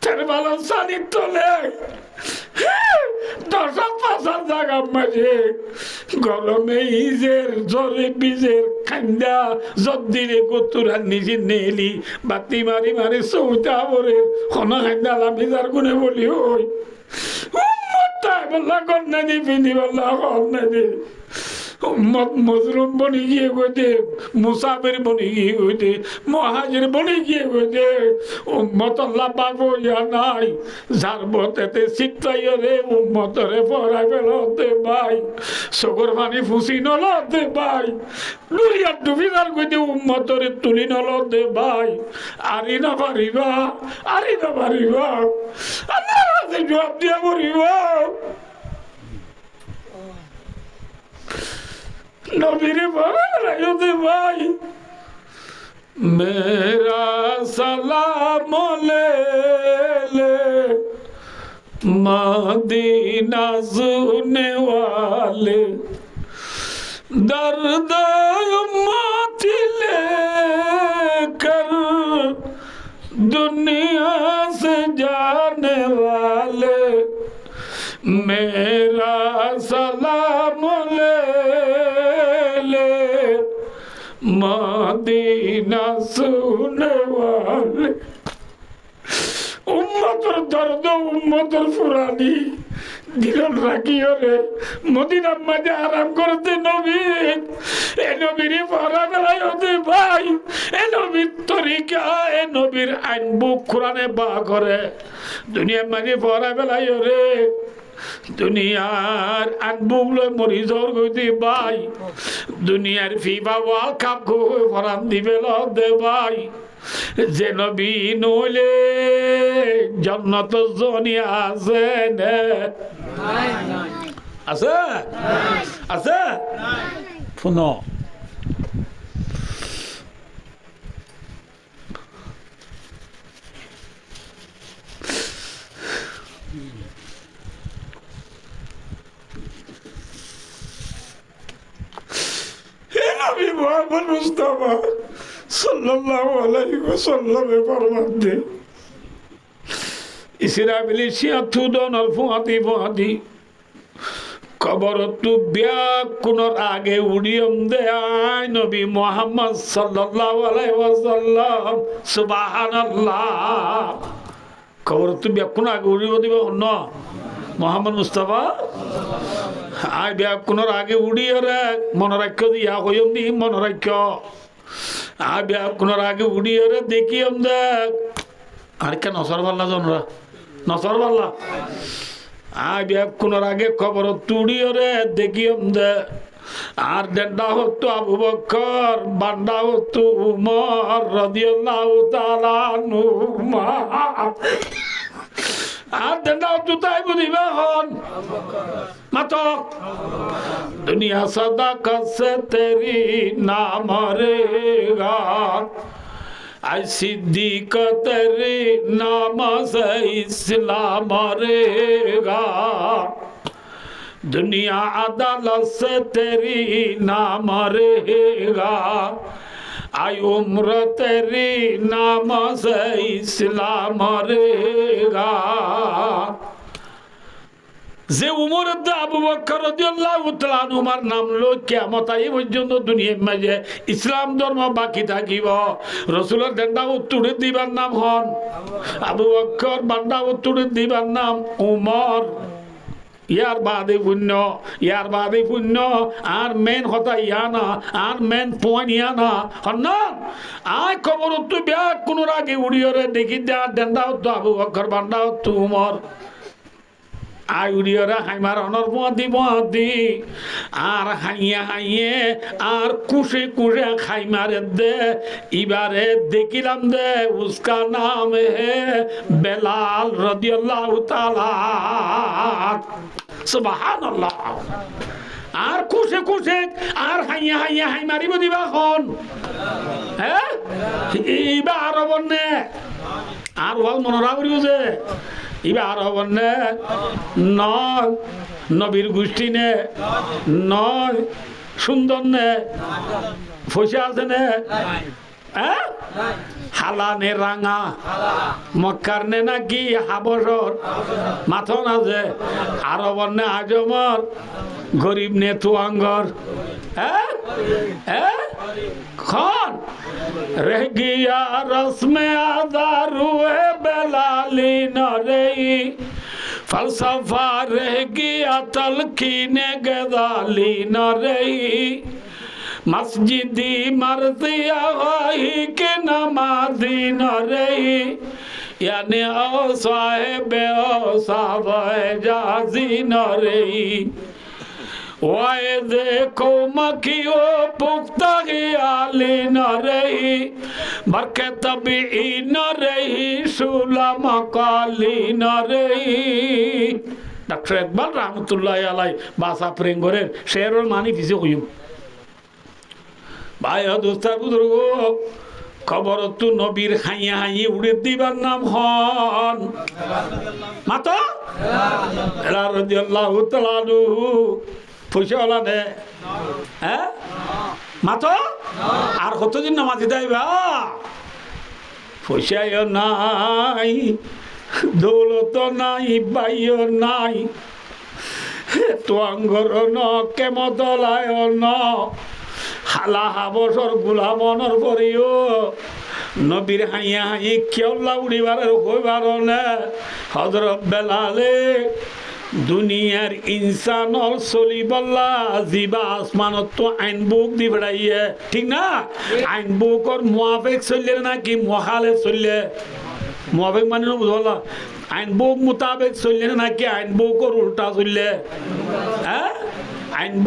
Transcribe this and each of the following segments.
তার ভালো সানি তোলে দশা পাশার জায়গা মাঝে গরমে ইজের জ্বরে বীজের খান্দা জদ্দিরে গতুরা নিজে নেলি বাতি মারি মারি চৌটা বরে খনা খান্দা লামিজার গুনে বলি ওই তাই বললা কন্যা দি পিন্ধি বললা কন্যা দি মজরুম বনি গিয়ে গেছে মুসাফির বনি গিয়ে গেছে মহাজির বনি গিয়ে গেছে উম্মত আল্লাহ পাবো ইয়া নাই যার মতেতে চিত্তাইয় রে উম্মতরে পড়াই ফেলতে ভাই চকুর পানি ফুসি নলতে ভাই দুনিয়ার ডুবিদার গেছে উম্মতরে তুলি নলতে ভাই আরি না পারিবা আল্লাহ রাতে জবাব দিয়া পড়িবা নবীরে বলে ভাই মেরা সালাম ले मदीना सुनने वाले दर्द उम्मत लेकर दुनिया से जाने वाले मेरा सलाम ले मदीना सुनने वाले उम्मतर दर्द उम्मतर फुरानी दिलन राखियो रे मदीना मजे आराम करते नबी ए नबीरे फरा बेलाय होते भाई ए नबीर तरीका ए नबीर आईन बुक कुराने बा करे दुनिया मजे फरा बेलाय रे दुनियार अनबुगलो मरीजर गइते भाई दुनियार फीफा वर्ल्ड कप को फरान दिबे ल दे भाई যে নবী নইলে জান্নাত জনি আছে না আছে আছে শুনো হে নবী মুহাম্মদ মুস্তাফা सल्लल्लाहु अलैहि वसल्लम फरमाते इसराबिली सियाथु दोनर फुआती कबर तु ब्याकुनर आगे उड़ियम दे आय नबी मुहम्मद सल्लल्लाहु अलैहि वसल्लम सुबहानाल्लाह कबर तु ब्याकुन आगे उड़ियो दिबे न मुहम्मद मुस्तफा आय ब्याकुनर आगे उड़ियो रे मन राख्यो दिया होयम दी मन राख्यो आगे उड़िए रे देखी हम देख अरे क्या नसर वाला जनरा नसर वाला आगे खबर तुड़िए रे देखी हम दे आर डंडा हो तो अबू बकर बंडा हो तो उमर रदियल्लाहु ताला अन्हु আর দেনাও তো তাই বুঝিবা হন মাতো দুনিয়া সদাকত সে তেরি নাম রেগা আই সিদ্দিক তেরি নাম সে ইসলাম রেগা दुनिया अदालत से तेरी नाम रहेगा आई उम्र तेरी नाम से इस्लाम रहेगा যে উমরের দা আবু বকর রাদিয়াল্লাহু তাআলা আনহুর নাম লো কিয়ামত আই পর্যন্ত দুনিয়ার মাঝে ইসলাম ধর্ম বাকি থাকিব রাসূলের ডান্ডা উত্তরে দিবার নাম হন আবু বকর বান্ডা উত্তরে দিবার নাম উমর यार बादे पुण्य आर मेन होता याना आर मेन पॉइंट याना हन्ना आय खबर तो ब्या कोनो आगे उड़ियो रे देखि दे डंडा तो अबू बकर बांडा तो उमर आय उड़ियो रे हाइमार अनर बुआदी आर हाइये आर कुशे खाई मारे दे इबारे देखिलाम दे उसका नाम है बेलाल रदियल्लाहु ताला सुबहानाल्लाह आर कुशे आर हाइये हाइ मारिब दिबा कोन हैं इबा आरबने आर ওয়াল মনরা করিও যে इबा आरबने नय नबीर गोष्ठी ने नय सुंदर ने फैसा আছে ने হ্যাঁ হালানে রাঙা মক্কার নে নাকি হাবসর মাথন আছে আরবর নে আজমর গরিব নে তুয়াঙ্গর হ্যাঁ হ্যাঁ খন রে গিয়া রসমে আদারুয়ে বেলালি নরেই ফলসফা রে গিয়া তলকিনে গদালি নরেই মসজিদি মরদিয়া হয় কে নামাজি নরেই यानी ओ साहेब ओ साहब जाजी नरेई वाए देखो मखियो पुख्ता आली नरेई बरके तभी नरेई सुला मकाली नरेई डॉक्टर इकबाल रहमतुल्लाह अलैह बासा प्रेंगोरेर शेरुल मानी किसे हुई भाई दोस्तार बुजुर्गो खबर तू नबीर खाइया हाई उड़े दीवार नाम हन मातो रादियल्लाहु ताआला नु পয়সা वाला ने हैं मातो আর কতদিন নামাজ দিইবা পয়সাও নাই দৌলত নাই বাইও নাই তো আঙ্গর ন কেমতলায় ন হালা হাবসর গুলামনর পরিও নবীর হাইয়া হাই কেউলা উড়িবার হইবার না হযরত বেলালে দুনিয়ার ইনসানর চলিবল্লা জিবা আসমানত তো আইন বুক দি বেড়াইয়ে ঠিক না আইন বুকর মুআফিক চললে নাকি মুখালেফ চললে মুআফিক মানে বুঝলা আইন বুক মোতাবেক চললে নাকি আইন বুকর উল্টা চললে হ্যাঁ आइन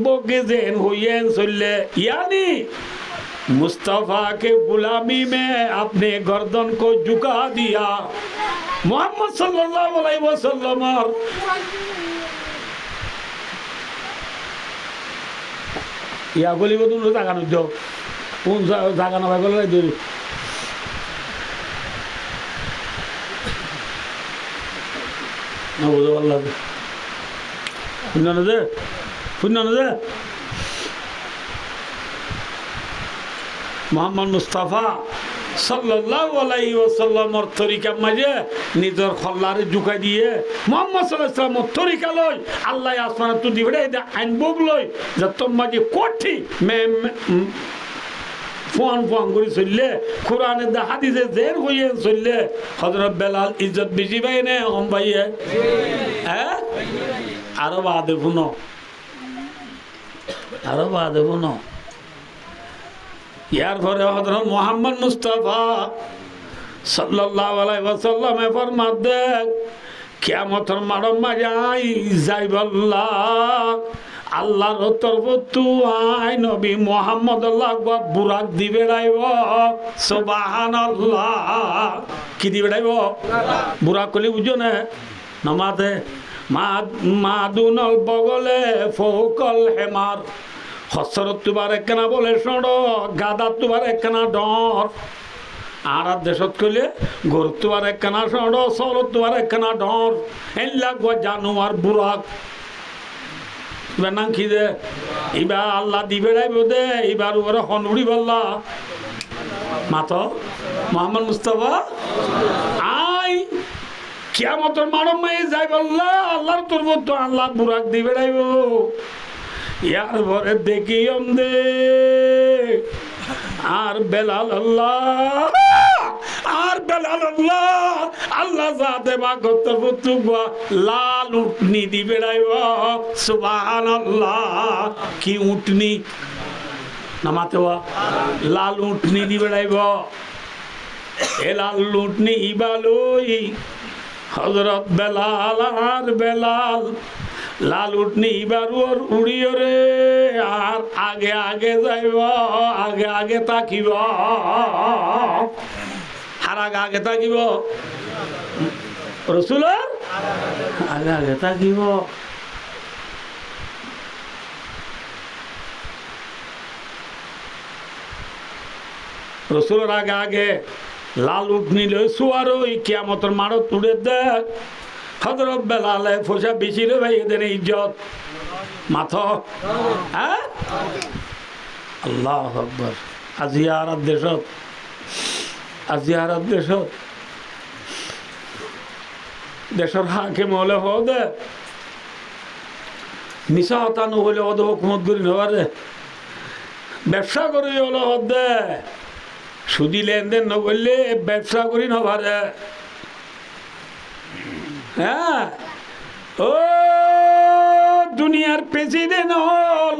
बो के ज़हन हुए सुल्ले यानी मुस्तफ़ा के गुलामी में अपने गर्दन को झुका दिया मोहम्मद सल्लल्लाहु अलैहि वसल्लम और या गोली वो तुम जागा न दो उन जागा न भाई गोली दो ना वो तो अल्लाह पुण्य मोहम्मद मुस्तफा सल्लल्लाहु अलैहि वसल्लमर तरीका माजे निजर खल्लारे झुकाई दिए मोहम्मद सल्लल्लाहु अलैहि वसल्लमर तरीका लय अल्लाह आसमान तु दिबड़े आइन बुक लय जत माजे कोठी में फोन फोन करी चलले कुराने द हादिसे जेर होये चलले हजरत बेलाल इज्जत बेजी भाई ने हम भाई है हैं आरो बादे पुनो यार फरे हजरत मोहम्मद मुस्तफा सल्लल्लाहु अलैहि वसल्लम फरमाते कियामतर मारम माजाई जाइबल्ला আল্লাহর তরফ তু আই নবী মুহাম্মদ আল্লাহ বুরাক দিবে রাইব সুবহানাল্লাহ কি দিবে রাইব বুরাক কলি বুঝো না নামাতে মাদুনল বগলে ফৌকল হেমার হসরত তুবার একখানা বলে সড় গাদা তুবার একখানা ডর আর দেশত কইলে গরু তুবার একখানা সড় সরত তুবার একখানা ডর এল্লা গো জানোয়ার বুরাক এবার নাম কি দে এবার আল্লাহ দিবে রাইব দে এবার ওরা হনুড়ি বললা মাতো মোহাম্মদ মুস্তাফা আই কিয়ামতের মানব মায়ে যাই বললা আল্লাহর তোর মতো আল্লাহ বুরাক দিবে রাইব ইয়ার পরে দেখি দে আর বেলাল আল্লাহ আল্লাহ যাতে বা গতর পুত্র লাল উটনি দিবে রাইব সুবহানাল্লাহ কি উটনি নামাতে লাল উটনি দিবে রাইব এ লাল উটনি ইবালই হযরত বেলাল আর বেলাল লাল উটনি ইবার ওর উড়িও রে আর আগে আগে যাইব আগে আগে তাকিব আর আগে আগে তাকিব রসুলের আগে আগে তাকিব রসুলের আগে আগে লাল উঠনি লই শুয়ার ওই কিয়ামতের মারো তুড়ে দেখ হযরত বেলালে ফসা বেশি রে ভাই এদের ইজ্জত মাথা হ্যাঁ আল্লাহু আকবার আজি আর দেশত দেশের হাকিম হলে হদে মিশা হতা নহলে হদে হুকুমত করি নবারে ব্যবসা করি হলে হদে সুদি লেনদেন নগরলে ব্যবসা করি নবারে হ্যাঁ ও দুনিয়ার প্রেসিডেন্ট হল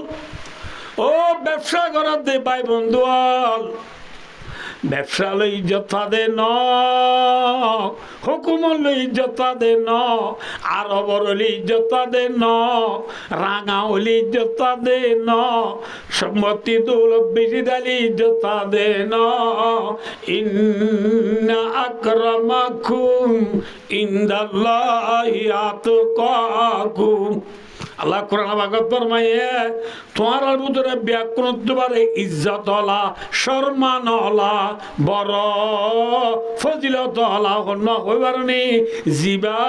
ও ব্যবসা করার দে ভাই বন্ধু হল ব্যবসা লই ইজ্জত দে ন হুকুম লই ইজ্জত দে ন আরবর হলি ইজ্জত দে ন রাঙা হলি ইজ্জত দে ন সম্মতি দৌলত বেশি দালি ইজ্জত দে ন ইন্না আকরামাকুম ইনদাল্লাহি আতকাকুম আল্লাহ কোরআন বাগত ফরমায়ে তোমার ভিতরে ব্যাকরণ তোমারে ইজ্জত হলা সম্মান হলা বড় ফজিলত হলা হন হইবারনি জিবা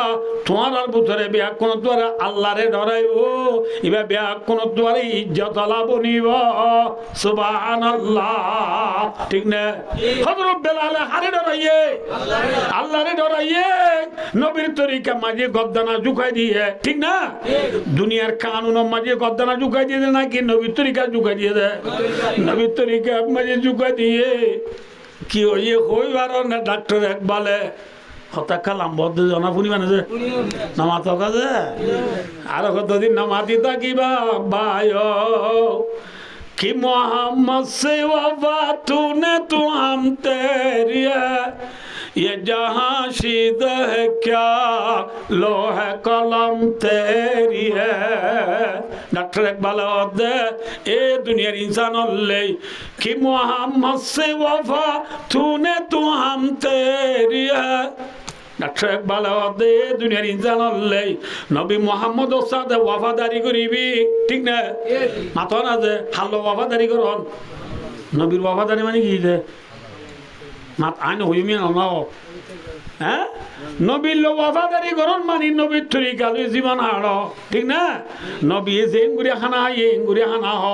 তোমার ভিতরে ব্যাকরণ তোমারে আল্লাহরে ডরাইব ইবা ব্যাকরণ তোমারে ইজ্জত হলা বনিব সুবহানাল্লাহ ঠিক না হযরত বেলাল হারে ডরাইয়ে আল্লাহরে ডরাইয়ে নবীর তরিকা মাঝে গদ্দানা ঝুকাই দিয়ে ঠিক না দুনিয়ার কানুন মাঝে গদ্দানা ঝুকাই দিয়ে দেয় নাকি নবীর তরিকা ঝুকাই দিয়ে দেয় নবীর তরিকা মাঝে ঝুকাই দিয়ে কি হইয়ে হইবার না ডাক্তার একবালে হতা কালাম বদ্ধ জনা পুনি মানে যে নামাজ কাজে আর কতদিন নামাতি থাকিবা ভাই कि मोहम्मद से वफा तूने तू हम तेरी है ये जहाँ शीद है क्या लोह कलम तेरी है डॉक्टर इकबाल दे ए दुनिया इंसान ले कि मोहम्मद से वफा तूने तू हम तेरी है ডাক্তার ইকবাল দে দুনিয়ার ইনসান হলে নবী মুহাম্মদ সাথে ওয়াফাদারি করিবি ঠিক না মাথা না যে হাল্লো ওয়াফাদারি করন নবীর ওয়াফাদারি মানে কি যে মাত আইন হইমি না হ্যাঁ নবীর লো ওয়াফাদারি করন মানে নবীর তরিকা লই জীবন হাড় ঠিক না নবী জেঙ্গুরি খানা এঙ্গুরি খানা হ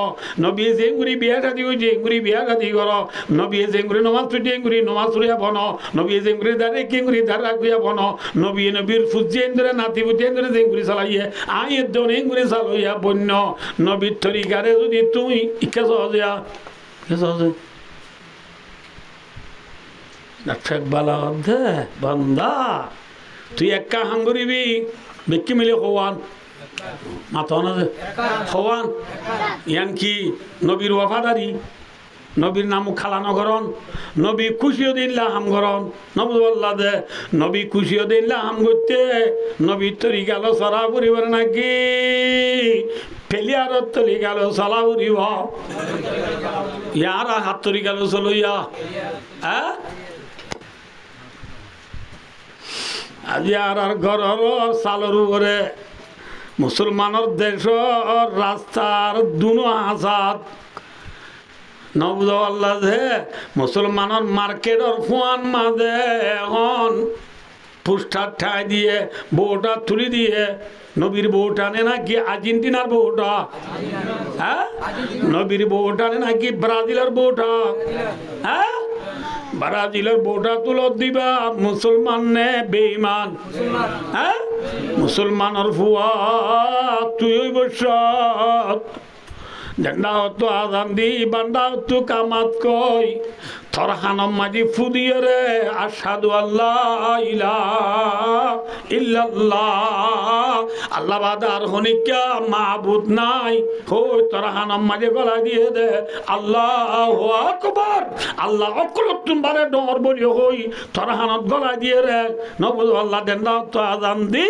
নবী জেঙ্গুরি বিয়া শাদি হই জেঙ্গুরি বিয়া শাদি কর নবী জেঙ্গুরি নমাজ পড়ি এঙ্গুরি নমাজ পড়িয়া বন নবী জেঙ্গুরি দাঁড়ে কেঙ্গুরি দাঁড় রাখিয়া বন নবী নবীর ফুজি এন্দরে নাতি ফুজি এন্দরে জেঙ্গুরি চালাইয়ে আইয়ের দন এঙ্গুরি চালইয়া বন্য নবীর তরিকারে যদি তুই ইচ্ছা সহজে সহজে ডাক্তার বালা দে বান্দা তুই একা হাঙ্গরিবি বেকি মিলে হওয়ান মাথা না যে হওয়ান ইয়ান কি নবীর ওয়াফাদারি নবীর নাম খালানো করন নবী খুশিও দিল্লা হাম করন নবী বললা দে নবী খুশিও দিল্লা হাম করতে নবীর তরি গেল সরা পরিবার নাকি ফেলিয়ার তলি গেল সলা পরিব ইয়ার হাত তরি গেল চলইয়া হ্যাঁ আজি আর ঘরের চালের উপরে মুসলমানের দেশ রাস্তার দুনো হাসাত নবুদ আল্লাহ যে মুসলমানের মার্কেটের ফুয়ান মাঝে এখন পুস্টার ঠাই দিয়ে বউটা তুলি দিয়ে নবীর বউটা নে নাকি আর্জেন্টিনার বউটা হ্যাঁ নবীর বউটা নে নাকি ব্রাজিলের বউটা হ্যাঁ ব্রাজিলের বউটা তুলো দিবা মুসলমান নে বেঈমান হ্যাঁ মুসলমানের ফুয়া তুই ওই বসত ঝান্ডা হতো আজান দি বান্ডা হতো কামাত কই থর হানম মাঝি ফুদিয়ে রে আশহাদু আল্লাহ ইলাহা ইল্লাল্লাহ আল্লাহ বাদার হনিকা মাবুদ নাই হই তোর হানম মাঝে গলা দিয়ে দে আল্লাহু আকবার আল্লাহ আকবার তোমারে ডর বলি হই তোর হানত গলা দিয়ে রে নবুদ আল্লাহ ঝান্ডা হতো আজান দি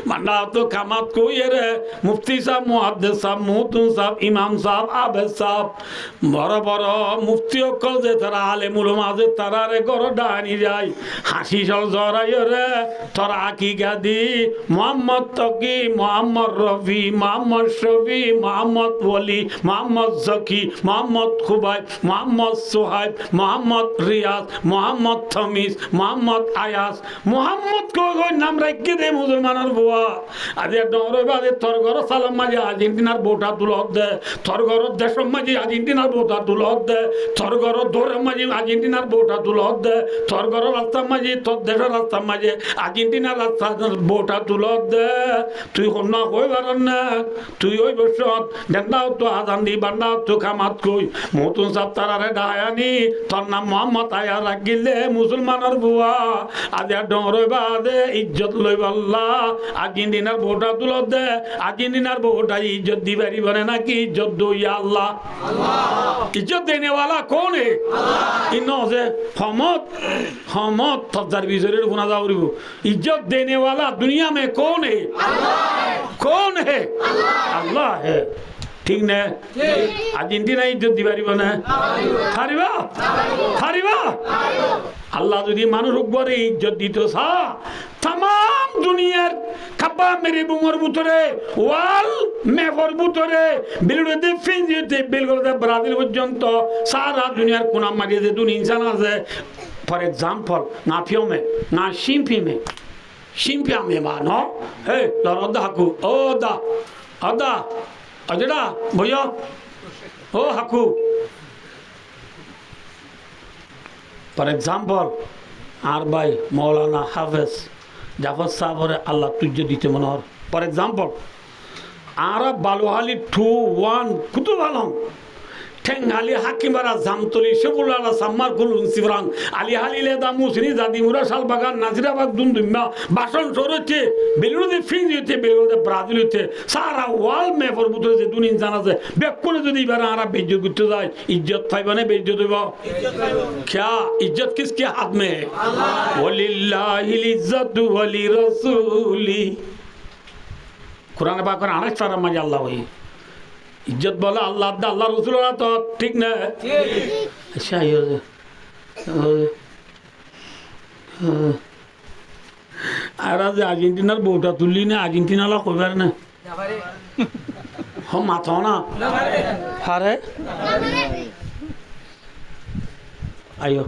বান্ডা হতো কামাত কই রে মুফতি সাহেব মুহাদ্দিস সাহেব মুহতুন সাহেব ইমাম সাহেব আবেদ সাহেব বড় বড় মুফতি অকল যে তারা আলে আলেমুল মাঝে তারারে গড় ডানি যায় হাসি সল জরাই রে তোরা আকিকা দি মোহাম্মদ তকি মোহাম্মদ রফি মোহাম্মদ শফি মোহাম্মদ ওলি মোহাম্মদ জকি মোহাম্মদ খুবাই মোহাম্মদ সোহাইব মোহাম্মদ রিয়াজ মোহাম্মদ থমিস মোহাম্মদ আয়াস মোহাম্মদ কই নাম রাখি দে মুসলমানের বুয়া আজ ডরে বাদে তোর ঘর সালাম মাঝে আর্জেন্টিনার বোটা তুলত দে তোর ঘর দেশের মাঝে আর্জেন্টিনার বোটা তুলত দে তোর ঘর দৌড়ের মাঝে আর্জেন্টিনার বোটা তুলত দে তোর ঘর রাস্তার মাঝে তোর দেশের রাস্তার মাঝে আর্জেন্টিনার রাস্তার বোটা তুলত দে তুই কন্যা কই পারেন না তুই ওই বসত ডেন্ডাও তো আজান দি বান্ডাও তো খামাত কই মতুন সাপ তারারে ডায়ানি তোর নাম মোহাম্মদ আয়া রাখিলে মুসলমানের বুয়া আজ ডরে বাদে ইজ্জত লই বল্লা আর্জেন্টিনার বোটা তুলত দে আর্জেন্টিনার বোটা ইজ্জত দি পারিব নাকি ইজ্জত দইয়া আল্লাহ इज्जत देने वाला कौन है इन्हों से हमत तजार बिजरे गुना दावरी वो इज्जत देने वाला दुनिया में कौन है कौन है अल्लाह है ठीक ने आर्जेंटिना इज्जत दिवारी बने थारीबा थारीबा अल्लाह যদি মানুষ উপরে ইজ্জত দিত সা तमाम দুনিয়ার কাবা মেরে বুমর ভিতরে ওয়াল মেঘর ভিতরে বিলুতে ফিজিতে বিলগুলোতে ব্রাজিল পর্যন্ত সারা দুনিয়ার কোনা মারিয়ে যে দুনিয়া ইনসান আছে ফর एग्जांपल না ফিওমে না শিম্পিমে শিম্পিয়ামে মানো হে দরদ হাকু ও দা আদা अजड़ा भैया ओ हाकू फॉर एग्जाम्पल आर भाई मौलाना हाफिज जाफर साहब और अल्लाह तुझे दीते मनोहर फॉर एग्जाम्पल आरा बालुहाली 2-1 कुतुब आलम ঠেঙ্গালি হাকিমারা জামতলি সেগুলারা সাম্মার কুলুন সিবরাং আলী হালিলে দা মুসরি জাদি মুরা শালবাগান নাজিরাবাগ দুমদুম্মা বাসন সরতে বেলুড়ে ফিজিতে বেলুড়ে ব্রাজিলতে সারা ওয়াল মেপর ভিতরে যে দুনিয়া জানা যায় বেকুনে যদি এবার আরা বেইজ্জত করতে যায় ইজ্জত পাইবে না বেইজ্জত হইব क्या इज्जत किसके हाथ में है वलिल्लाहिल इज्जतु वली रसूली कुरान पाक में अनेक सारा मजा अल्लाह वही इज्जत बोला अल्लाह दा अल्लाह रसूल तो ठीक ना अच्छा ये आज आर्जेंटिनार बोटा तुल्ली ना आर्जेंटिना ला खबर ना हम माथा ना हारे आयो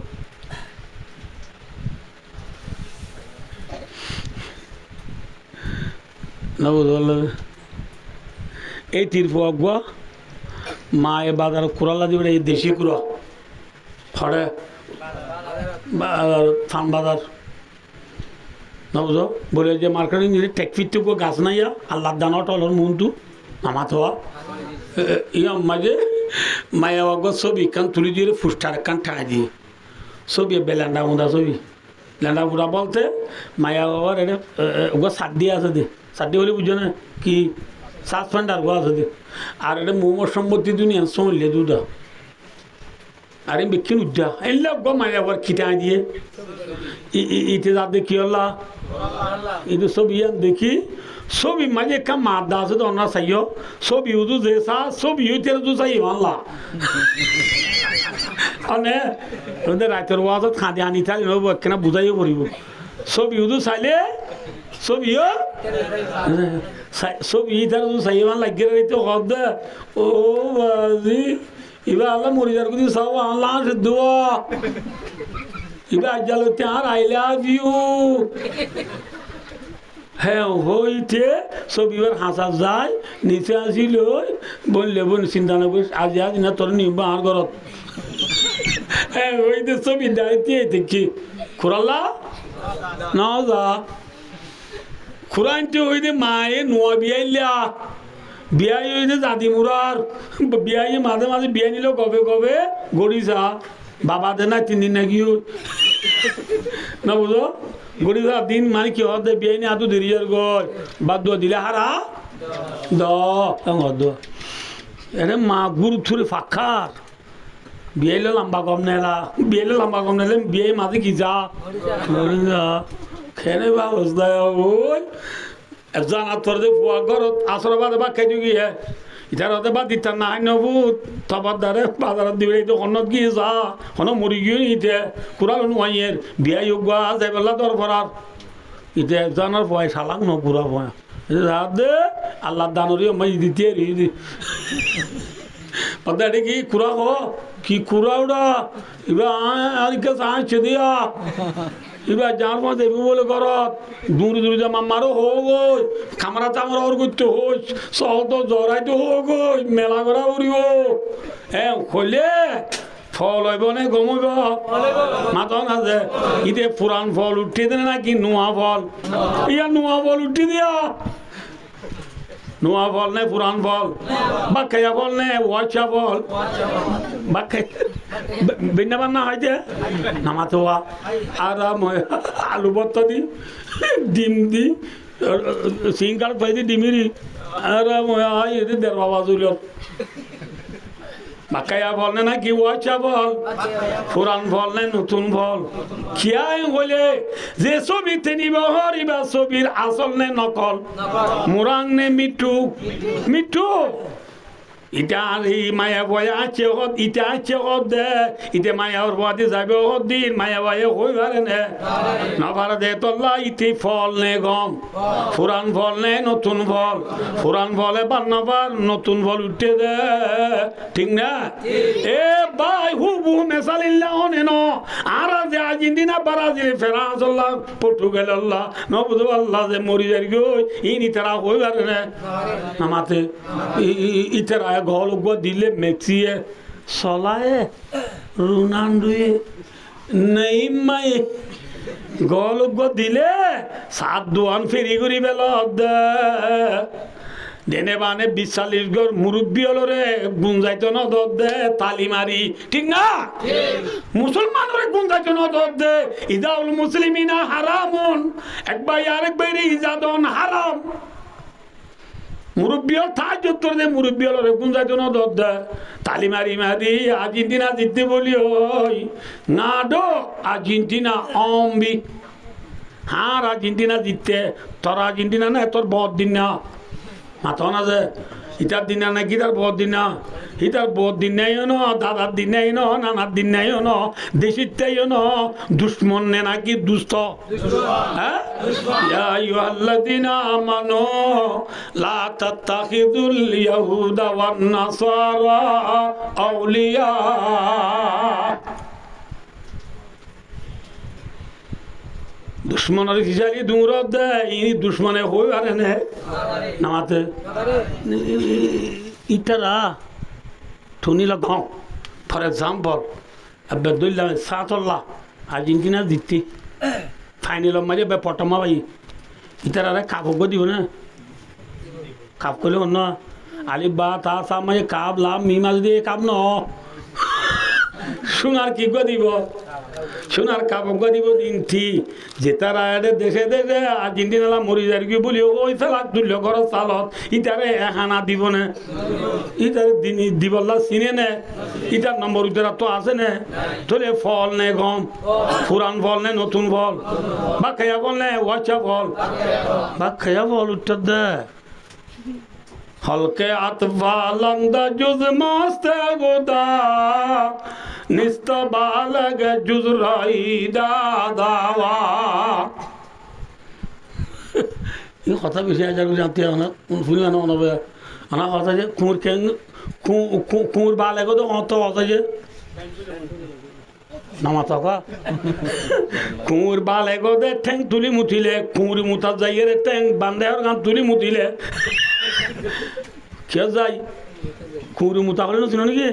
ना बोल এই তিরফুয়া মা এ বাজার কুড়ালা দিবে এই দেশি কুড়া ফড়ে থান বাজার না বুঝো বলে যে মার্কেটিং টেকফিতে গাছ নাইয়া আল্লাহ দানা টলর মনটু নামাত হওয়া ইয়া মাঝে মায়া অগ ছবি কান তুলি দিয়ে ফুস্টার কান ঠাই দিয়ে ছবি বেলান্ডা মুদা ছবি লেন্ডা বুড়া বলতে মায়া বাবার এটা ওগো সাত দিয়ে আছে দে সাত দিয়ে বলে বুঝো না কি সাসপেন্ডার গোয়া আছে আর এটা মোমোর সম্পত্তি দুনিয়া চললে দুধা আরে বিক্ষিন উজ্জা এলে গো মায়া আবার খিটা দিয়ে ইতে যা দেখি আল্লাহ ಇದು ಸೋಬಿ देखी सोबी मजे का मादा से तो ना सही हो सोबी उदू जैसा सोबी यू तेरे तो सही वाला अने उधर रातर वाज खादे आनी था नो बकना बुझाई परिबो सोबी उदू साले सोबी हो सोबी इधर तो सही वाला लग रही तो हद ओ बाजी इबा अल्लाह मुरीदार को दी सब अल्लाह से दुआ इबा जलो त्यार आई लव यू হ্যাঁ হইতে সব এবার হাসা যায় নিচে আসিল বললে বোন চিন্তা না করিস আজ আজ না তোর নিব আর ঘরত হ্যাঁ হইতে ছবি দায়িত্ব দেখি খুরাল্লা না যা খুরানটি হইতে মায়ে নোয়া বিয়াইলা বিয়াই হইতে দাদি মুরার বিয়াই মাঝে মাঝে বিয়া নিল কবে কবে গড়িসা বাবা দে না 3 দিন নাকি না বুঝো গড়িসা দিন মানে কি হতে বিয়াই নি আদু দেরিয়ার গয় বাদ দিলে হারা দ এনে মা গুরু থুরে ফাঁকার বিয়াইলে লম্বা কম নেলা বিয়াইলে লম্বা কম নেলে বিয়াই মাঝে কি যা খেলে বা অবস্থায় ওই জানা তোর যে ফুয়া ঘর আসরাবাদ বা খাই গিয়ে ইটার হতে বা দিতার না হয় নবুত তবার দ্বারে বাজারত দিবে এই তো অন্নত গিয়ে যা হন মরি গিয়ে ইতে কুড়াল নোয়াইয়ের বিয়া যোগ্যা যাই বেলা দরকার ইতে জানার ভয় শালাক ন কুড়া ভয় দে আল্লাহ দানরি মাই দিতে পদ্মাটি কি কুড়া কো কি কুড়া ওটা এবার আর কে সাহায্য দিয়া এবার যার মধ্যে বলে করত দূরে দূরে যা মামারও হোক ওই খামারা চামড়া ওর করতে হোক সহ তো জড়াইতে হোক ওই মেলা করা উড়িব হ্যাঁ খোলে ফল হইব নে গমইব মাতন আছে ইতে পুরান ফল উঠি দেনে নাকি নোয়া ফল ইয়া নোয়া ফল উঠি দিয়া নোয়া ফল নে পুরান ফল বাক্কাইয়া ফল নে ওয়াচা ফল বাক্কাই বিন্যাবান না হয়েছে নামাতোয়া আর আলু ভর্তা দি ডিম দি সিং কাঠ পাই দি ডিমিরি আর এদি দেড় বাবা চুল বাক্কাইয়া ফল নে নাকি ওয়াচা ফল পুরান ফল নে নতুন ফল খিয়াই হইলে যে ছবিতে নিব হরিবা ছবির আসল নে নকল মুরাং নে মিঠু মিঠু ইটা এই মায়া বয়া আছে হত ইটা আছে হত দে ইতে মায়ার বাদে যাবে হত দিন মায়া বয়া হই পারে না না পারে দে তোল্লা ইতে ফল নে গম পুরান ফল নে নতুন ফল পুরান ফলে বান্নাবার নতুন ফল উঠে দে ঠিক না এ ভাই হুবু মেসালিল্লাহ অনে ন আর যে আর্জেন্টিনা ব্রাজিল ফ্রান্স আল্লাহ পর্তুগাল আল্লাহ নবুদ আল্লাহ যে মরি যাই গই ইনি তারা হই পারে না আমাতে ইতারা গলগ দিলে মেক্সিয়ে চলায়ে রোনাল্ডোয়ে নেইমাই গলগ দিলে সাত দোয়ান ফেরি করি বেল দেনে বানে ৪০ গড় মুরব্বী হলরে গুঞ্জাইতো ন দে তালি মারি ঠিক না মুসলমানরে গুঞ্জাইতো ন দে ইজাউল মুসলিমিনা হারামুন একবার আরেক বাইরে ইজাদন হারাম মুরব্বী তাহাজ্জুদ করে মুরব্বী হলরে গুঞ্জাইতো ন দে তালি মারি মারি আর্জেন্টিনা জিততে বলি ওই না ডো আর্জেন্টিনা অম্বি হার আর্জেন্টিনা জিততে তোর আর্জেন্টিনা না তোর বহুত দিন না মাথা না যে ইটার দিন না কি তার বহুত দিন না ইটার বহুত দিন নাই ন দাদার দিন নাই ন নানার দিন নাই ন দেশির তাই ন দুশ্মন নে নাকি দুস্থ হ্যাঁ ইয়া আইয়ুহাল্লাযীনা আমানু লা তাত্তাখিযুল ইয়াহুদা ওয়ান নাসারা আউলিয়া দুশ্মনের হিসাবে দূর দেয় ইনি দুশ্মনে হয়ে পারে না নামাতে ইটারা ঠুনিল গাঁও ফর এক্সাম্পল আব্দুল্লাহ সাতল্লাহ আর্জেন্টিনা জিততি ফাইনাল মাঝে পটমা ভাই ইতারা কাপড় দিব না কাপ করলে অন্য আলি বা তা সা মাঝে কাপ লাভ মি মাছ দিয়ে কাপ ন সোনার কি দিব সোনার কাপড় দিব দিনটি যে তারা দেশে দেশে আর্জেন্টিনা মরি যার কি বলি ওই ফেলা তুল্য করো চালত ইটারে হানা দিব না ইটারে দিবল্লা চিনে নে ইটার নম্বর ইটারা তো আছে না তোলে ফল নে গম পুরান ফল নে নতুন ফল বা খেয়া ফল নে ওয়াচা ফল বা খেয়া ফল উত্তর দে হলকে আতফালন্দা জুজ মাস্তে গোদা নিস্ত বালগ জুজ রাইদা দাওয়া এই কথা বেশি আজ জানতে না ফুল না অনবে আনা কথা যে কুর কেন কুর বালগ তো অত কথা যে নামাতা কুর বালগ দে ঠ্যাং তুলি মুঠিলে কুর মুতা যাইয়ে ঠ্যাং বান্দার গান তুলি মুঠিলে কে যাই কুঁড়ি মুতা করে না শুনো নাকি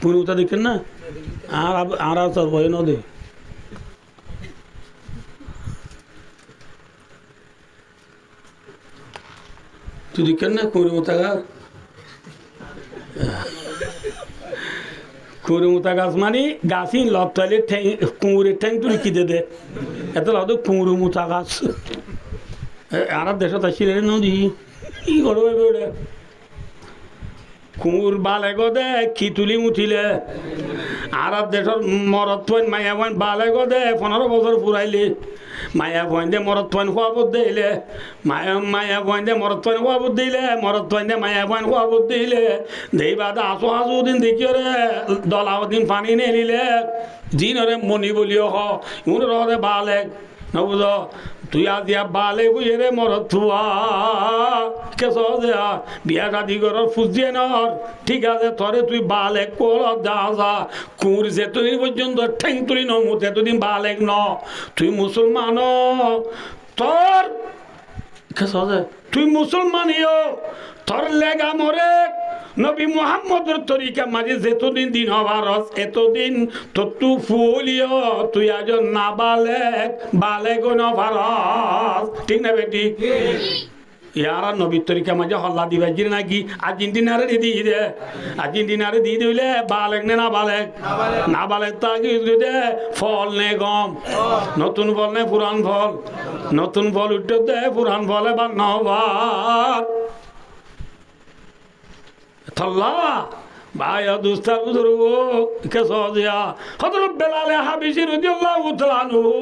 কুঁড়ি মুতা দেখেন না আর তোর ভয় ন দে তুই দেখেন না কুঁড়ি মুতা গাছ কুঁড়ি মুতা গাছ মানে গাছই লত তাইলে কুঁড়ির ঠ্যাং তুলি কি দে এত লাভ কুঁড়ি মুতা গাছ আর দেশত আসলে নদী কি করবে বেড়ে কুঁর বালে গদে কি তুলি মুঠিলে আর দেশের মরত পয়েন মায়া পয়েন বালে গো দে 15 বছর পুরাইলে মায়া পয়েন দে মরত পয়েন খোয়া বুদ্ধ দিলে মায়া পয়েন দে মরত পয়েন খোয়া বুদ্ধ দিলে মরত পয়েন দে মায়া পয়েন খোয়া বুদ্ধ দিলে দেই বাদা আসো আসো দিন দেখিও রে দলাও দিন পানি নেলিলে দিনরে মনি বলিও হ ইউন রে বালে নবুঝ তুই আজিয়া বালে বুঝে রে মরত থুয়া কে সহজে বিয়া শাদি করার ফুজিয়ে নর ঠিক আছে তরে তুই বালে কল যা কুর যেতদিন পর্যন্ত ঠেং তুলি নমুত এতদিন বালেক ন তুই মুসলমান তোর কে সহজে তুই মুসলমান তোর লেগা মরে নবী মুহাম্মদের তরিকা মাঝে যেতদিন দিন হবার এতদিন তো তু ফুলিও তুই আজ না বালেক নভারস ঠিক না বেটি ইয়ারা নবীর তরিকা মাঝে হল্লা দিবা জিরে নাকি আর্জেন্টিনারে দিয়ে দে আর্জেন্টিনারে দিয়ে দিলে বালেক নে না বালেক তা দে ফল নে গম নতুন ফল নে পুরান ফল নতুন ফল উঠতে দে পুরান ফল এবার নবার থল্লা ভাই দুস্তার বুজুর্গ কে সহজিয়া হযরত বেলাল হাবশী রাদিয়াল্লাহু তাআলা আনহু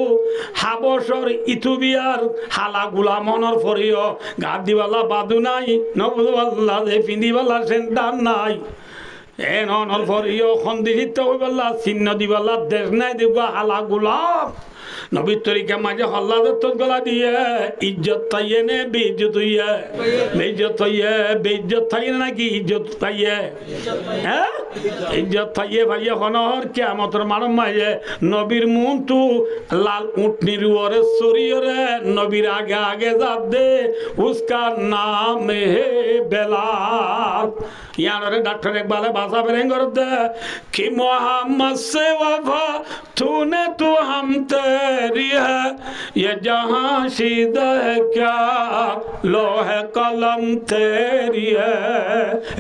হাবশর ইথিওপিয়ার হালা গুলামনর ফরিও গাদিওয়ালা বাদু নাই নবুল্লাহ দে পিন্দিওয়ালা সেন্টার নাই এ নর ফরিও খন্দিত হইবাল্লা চিহ্ন দিবাল্লা দেশ নাই দিবা হালা গুলাম নবীর তরিকা মাঝে হল্লাদের তোর গলা দিয়ে ইজ্জত তাইয়ে নে বেইজ্জত হইয়ে বেইজ্জত থাইয়ে নাকি ইজ্জত পাইয়ে হ্যাঁ ইজ্জত থাইয়ে ভাইয়ে হনর কিয়ামতের মানব মাঝে নবীর মুন তু লাল উটনির ওরে সরিয়রে নবীর আগে আগে যাব দে উসকা নাম হে বেলাল ইয়ারে ডাক্তার একবারে বাসা বেরেং কর দে কি মোহাম্মদ সে ওয়াফা तूने तो हम तेरी है ये जहां सीधा है क्या लोहे कलम तेरी है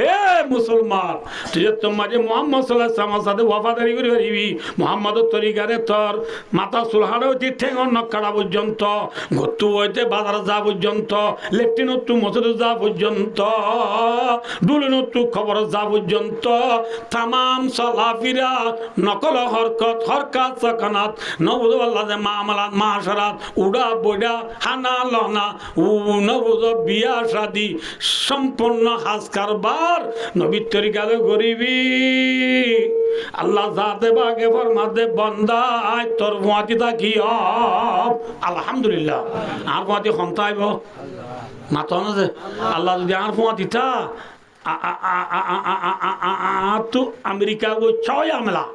ए मुसलमान तुझे तुम मजे मोहम्मद सल्लल्लाहु अलैहि वसल्लम साथे वफादारी करी करिबी मोहम्मद तरिकारे তোর মাথা সুলহাড়ে হইতে ঠেঙর নকড়া পর্যন্ত গতু হইতে বাজার যা পর্যন্ত লেফটিন তু মসজিদ যা পর্যন্ত দুলিন তু খবর যা পর্যন্ত तमाम সলাফিরা নকল হরকত সকানাত নবুদ আল্লাহ যে মামলাত মাশরাত উড়া বইডা হানা লনা ও নবুদ বিয়া শাদি সম্পূর্ণ হাজ কারবার নবীর তরিকালে গরিবি আল্লাহ জাতে বাগে ফরমাতে বান্দা আয় তোর মুয়াতি থাকি আলহামদুলিল্লাহ আর মুয়াতি খন্তাইব মাতন যে আল্লাহ যদি আর মুয়াতি থা তো আমেরিকা গো ছয় আমলা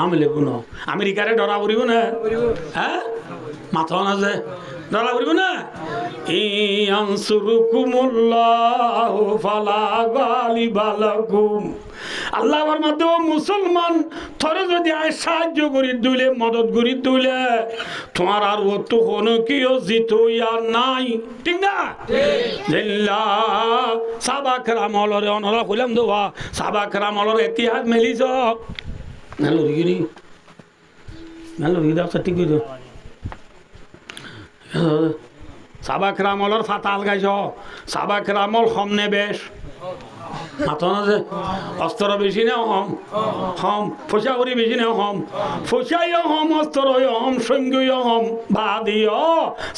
আমলে কোনো আমেরিকারে ডরা পড়িব না হ্যাঁ মাথা না যে ডরা পড়িব না ইয়ানসুরুকুমুল্লাহু ফালা গালিবা লাকুম আল্লাহর মাধ্যমে মুসলমান থরে যদি আয় সাহায্য করি দিলে মদত করি দিলে তোমার আর ও তো কোনো কিও জিতো আর নাই ঠিক না জিল্লা সাবাকরা মলরে অনরা কইলাম দোয়া সাবাকরা মলরে ইতিহাস মেলিছ নালো রিগিনি নালো রিগা ঠিক কইছো সাবাকরা মলর ফাতাল গাইছ সাবাকরা মল হমনে বেশ মাথা না যে অস্ত্র বেশি না হম ফসা করি বেশি না ফসাইও অস্ত্র সৈন্যও বাদিও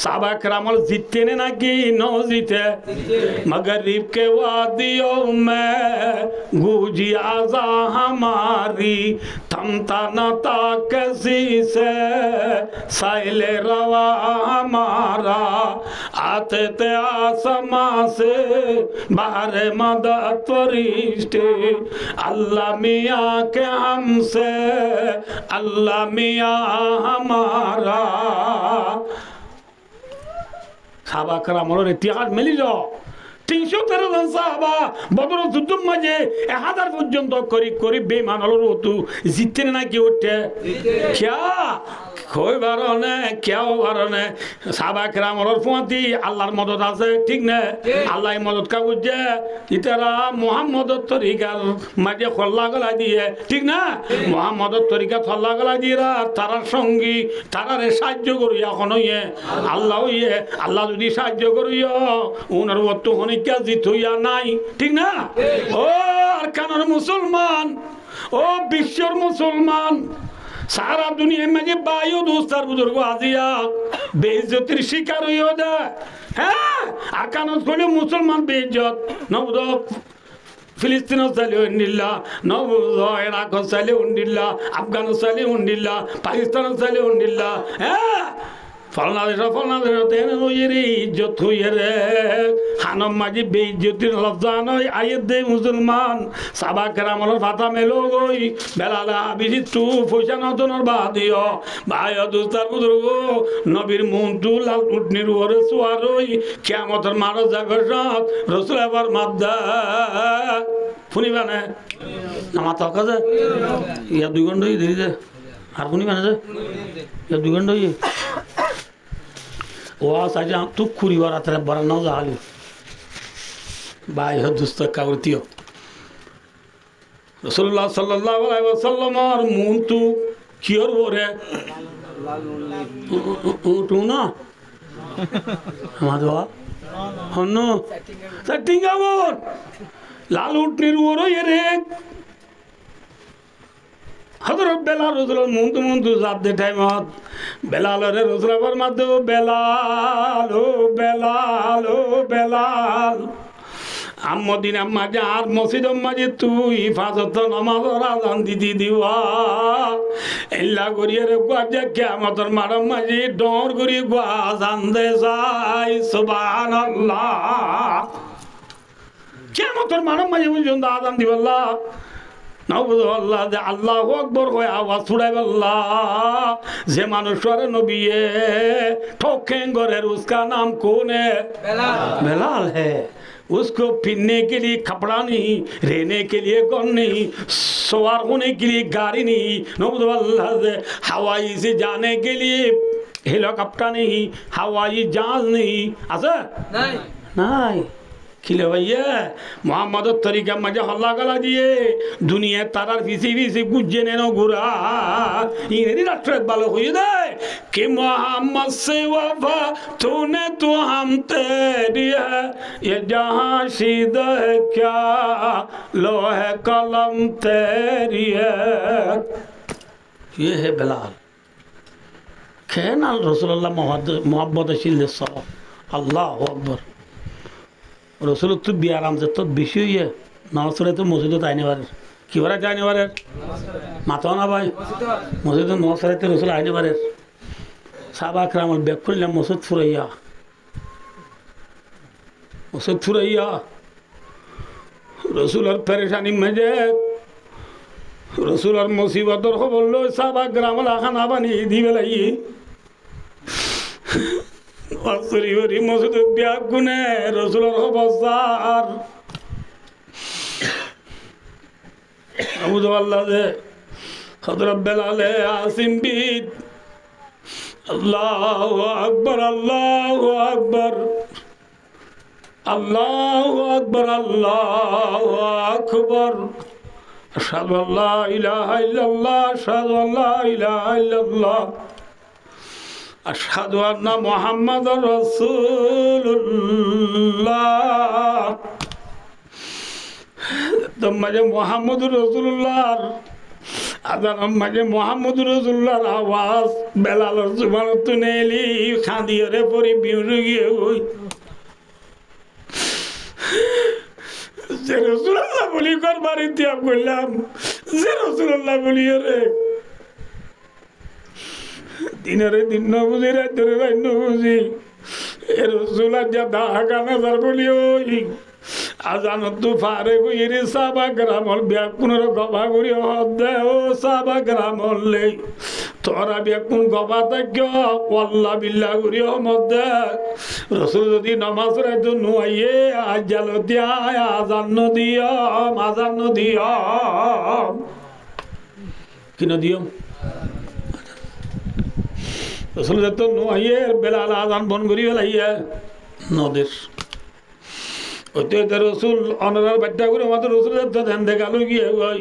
সাবাক রামল জিততে নে নাকি ন জিতে মগরিব কে वादियों में गूंजी आजा हमारी थमता न था किसी से साइले रवा हमारा आते थे आसमां से बाहर मदद फरिश्ते अल्लाह मियाँ के हमसे अल्लाह मियाँ हमारा साहबा करामोर इतिहास मिली जाओ 313 জন সাহাবা বদর যুদ্ধের মাঝে 1000 পর্যন্ত করি বেঈমান হলো তো জিততে নাকি ওঠে क्या কই বারনে কেও বারনে সাহাবা কেরামর ফুয়াতি আল্লাহর মদদ আছে ঠিক না আল্লাহর মদদ কা বুঝে ইতারা মুহাম্মদের তরিকার মাঝে খল্লা গলা দিয়ে ঠিক না মুহাম্মদের তরিকা খল্লা গলা দিয়ে তারার সঙ্গী তারারে সাহায্য করি এখন ইয়ে আল্লাহ ইয়ে আল্লাহ যদি সাহায্য করিও ওনার ওত হনিকা জিত হইয়া নাই ঠিক না ও আর কানার মুসলমান ও বিশ্বর মুসলমান সারা দুনিয়ার মাঝে বায়ু দোস্তার বুজুর্গ আজিয়া বেইজ্জতির শিকার হইয়া যায়। হ্যাঁ আকানত করলে মুসলমান বেইজ্জত নবুদ ফিলিস্তিন চাইলে উন্ডিল্লা নবুদ ইরাক চাইলে উন্ডিল্লা আফগান চাইলে উন্ডিল্লা পাকিস্তান চাইলে উন্ডিল্লা। হ্যাঁ ফলনা তেন হইয়ে রে ইজ্জত হইয়ে রে হানম মাঝি বেইজ্জতির লজ্জা নয় আয়ের দে মুসলমান সাবা কেরামলের ফাতা মেলো গই বেলালা বিজি তু পয়সা নতনের বাদিও ভাই দুস্তার বুজুর্গ নবীর মন্টু লাল উটনির ওরে সোয়ারই কিয়ামতের মারো জাগরত রসুল আবার মাদ্দা শুনিবা না আমার তকা যে ইয়া 2 ঘন্টা দেরি যে আর শুনিবা না যে ইয়া 2 ঘন্টা ও সাজা তুক খুরি ওরা তারা বড় নাও জাহালি ভাই হদুস্ত কাউরতিও রাসূলুল্লাহ সাল্লাল্লাহু আলাইহি ওয়াসাল্লাম আর মুন্তু কিয়র ওরে টু না আমাদো হন্ন সেটিং আউট লাল উটনির ওরে রে হযরত বেলাল রাসূলুল্লাহ মুন্তু জাত দে টাইমত বেলাল রে রাসূলের মধ্যে বেলাল আমদিন মাঝে আর মসজিদ মাঝে তুই হিফাজত নামাজের আযান দিদি দিওয়া এল্লা করিয়ে রে গাজা কিয়ামতের মাঠের মাঝে ডর করি আযান দে যাই সুবহানাল্লাহ কিয়ামতের মাঠের মাঝে পর্যন্ত আযান দিবাল্লাহ নাউযুবিল্লাহ যে আল্লাহু আকবার কয় আওয়াজ ছুড়াইবাল্লাহ যে মানুষের নবী ठोकेंगे उसका नाम कौन है बेलाल है उसको पहनने के लिए कपड़ा नहीं रहने के लिए कौन नहीं सवार होने के लिए गाड़ी नहीं नाउज़ुबिल्लाह से हवाई से जाने के लिए हेलीकॉप्टर नहीं हवाई जहाज नहीं ऐसा नहीं खिले भैया मोहम्मद तरीका मजा हल्ला गला दिए दुनिया तारार फिसी गुज्जे ने नो गुरा इन्हें राष्ट्र बालो हुई दे कि मोहम्मद से वफा तूने तो हम तेरी है ये जहाँ शीद है क्या लोहे कलम तेरी है ये है बिलाल खेनाल रसूलुल्लाह मोहब्बत शिल्ले सलाम अल्लाह अकबर रसूल तो बियाराम से तो बेशी हुई है नौसरे तो मस्जिद आने वाले कि बार जाने वाले माता ना भाई मस्जिद नौसरे तो रसूल आने वाले साहब अकराम बेकुल मस्जिद फुरैया रसूल और परेशानी में जे रसूल और मुसीबत और खबर लो साहब अकराम खाना बनी दी बेलाई असरी हरी मस्जिद ब्याग गुने रसूलर खबरदार अबू अल्लाह दे हजरत बेलाल आसिम बीत अल्लाहु अकबर अल्लाहु अकबर अल्लाहु अकबर अल्लाहु अकबर अशहदु अल्ला इलाहा इल्लल्लाह अशहदु अल्ला इलाहा इल्लल्लाह अशहदु अन्ना मुहम्मद रसूलुल्लाह तो मजे मोहम्मद रसूलुल्लाह अदर मजे मोहम्मद रसूलुल्लाह आवाज बेलाल जुबान तुनेली खादियो रे परी बिउरु गिए होई जे रसूलुल्लाह बोली कर बारी त्याग করলাম যে রসুল্লাহ বলিও রে দিনরে দিন নবুজি রাতরে রাত নবুজি এ রসুলার যা দাহাকা নজর বলিও আজান তু ফারে গুইরে সাবা গ্রামল ব্যাকুনর গবা করি হদে ও সাবা গ্রামল লে তোরা ব্যাকুন গবা তাক্য ওয়াল্লাহ বিল্লাহ করি মদে রসুল যদি নামাজ রাত নুয়াইয়ে আজাল দিয়া আজান দিও কিন দিও रसूल तो नो आइए बेलाल आजान बन करी लाइए नदेश ओते तो रसूल अनरार बच्चा করে মাত্র রসুল তো ধ্যান দেখালো কি ভাই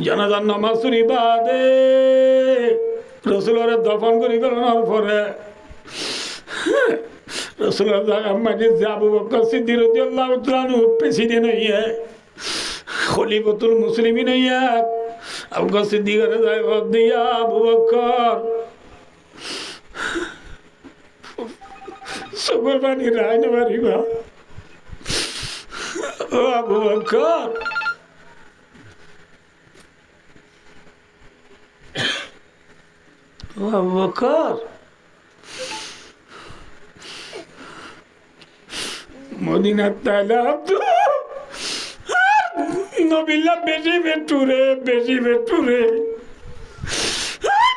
জানাজার নামাজ শুনি বাদে রসুলের দফন করি করার পরে রসুলের জায়গা মাঝে আবু বকর সিদ্দিক রাদিয়াল্লাহু তাআলা প্রেসিডেন্ট হইয়ে খলিফাতুল মুসলিমিন হইয়া আবু বকর সিদ্দিকের যায় দিয়া আবু বকর চকুর পানি রায় না পারিবা ও আবু বকর ও আবু বকর মদিনার তাইলাম তো নবিল্লা বেশি বেটুরে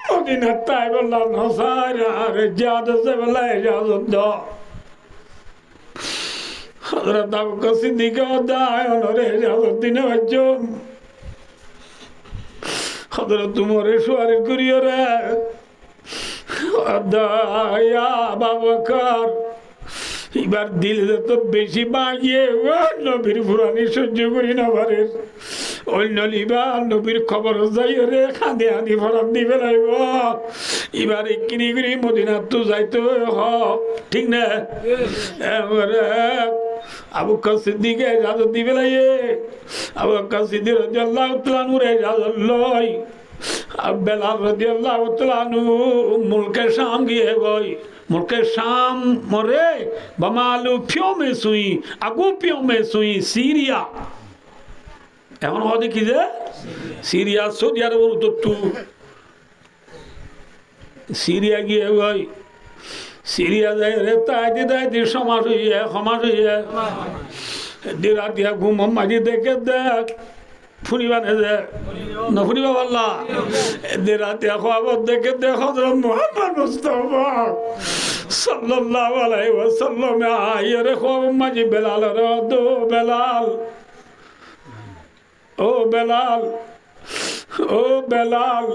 মদিনার তাই বললাম হসার আর ইজাজত সে বলা ইজাজত দাও হযরত আবু বকর সিদ্দিক দায় অনরে ইজাজত দিনে বাজম হযরত উমরে সুয়ারি করিও রে দায়া আবু বকর এবার দিল তো বেশি বাগিয়ে নবীর পুরানি সহ্য করি না পারে অন্য লিবা নবীর খবর যাই রে খাঁদে আদি ফরাত দিবে লাগব এবার কিনি করি মদিনা তো যাইতে হ ঠিক না আবু বকর সিদ্দিকে ইজাজত দিবে লাগে আবু বকর সিদ্দিক রাদিয়াল্লাহু তাআলা নূরে ইজাজত লয় আর বেলাল রাদিয়াল্লাহু তাআলা মুলকে শাম গিয়ে গই मुल्के शाम मरे बमालू पियो में सुई अगू पियो में सुई सीरिया एमन हदे कि जे सीरिया सऊदी अरब उत्तरटू सीरिया गिए गई सीरिया जाए रेता आदि समाज हुई है दिरा दिया घूम माजी देखे देख ফুনিবা নেজে নফুনিবা বললা এদের রাতে খবর দেখে দেখো মুহাম্মদ মুস্তাফা সাল্লাল্লাহু আলাইহি ওয়াসাল্লাম আয়ের খবর মাঝি বেলাল রে দো বেলাল ও বেলাল ও বেলাল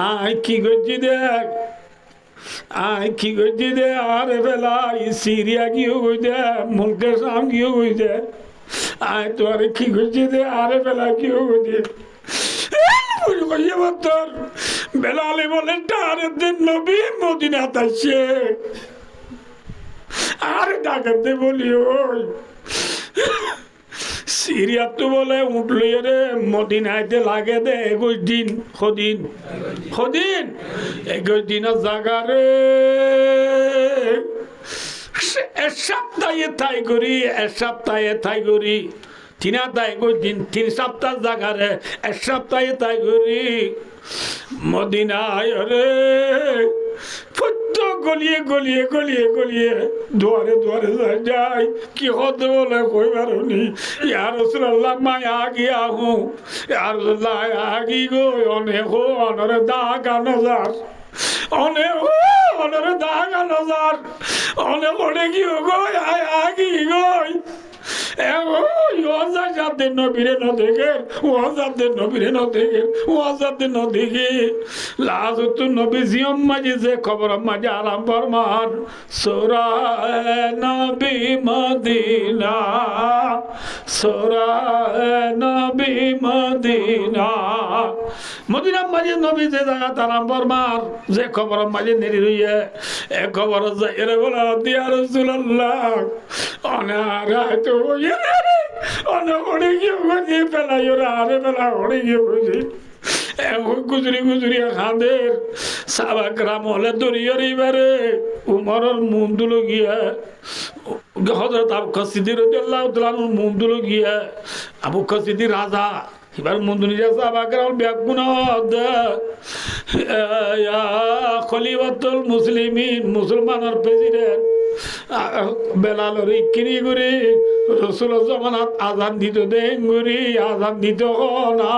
আই কি গজি দেখ আই কি গজি দে আরে বেলাল সিরিয়া কি হই দে মুলকে শাম কি হই দে আয় তো আরে কি করছে দে আরে বেলা কি হচ্ছে বেলালে বলে টারের দিন নবী মদিনা আসছে আরে ডাকাতে বলি ওই সিরিয়া তো বলে উঠলো রে মদিনাইতে লাগে দে 21 দিন খদিন 21 দিনের জায়গা রে সপ্তাহে তাই করি 3 সপ্তাহ জায়গারে 1 সপ্তাহে তাই করি মদিনায় রে গলিয়ে দুয়ারে যায় কি হতে বলে কইবার নি ইয়া রাসূলুল্লাহ মায়া গিয়া হুঁ ইয়া রাসূলুল্লাহ আগি গো অনেক অনরে দাগা নজর অনেক দাগা নজর অনেক অনেক গো আগি গই ওয়াজাদের নবীরে ন দেখে লাজত নবী জিয়ম মাঝে যে খবর মাঝে আরাম ফরমান সূরা নবী মদিনা মদিনা মাঝে নবী যে জায়গা আরাম ফরমান যে খবর মাঝে নেরি রইয়ে এ খবর এরে বলা দিয়া রাসূলুল্লাহ অনারা তো গুজরি খাঁদের সাবাকরাম হলে দরিয়ার এইবারে উমরের মুমদুলো গিয়া হযরত আবু বকর সিদ্দিক রাদিয়াল্লাহু তাআলা মুমদুলো গিয়া আবু বকর সিদ্দিক রাজা এবার মুমদুনি যা সাবাকরাম ব্যাগুনা ইয়া খলিফাতুল মুসলিমিন মুসলমানের প্রেসিডেন্ট বেলালের কিনি করে রসুল জমানাত আজান দিত দেন গুরি আজান দিত না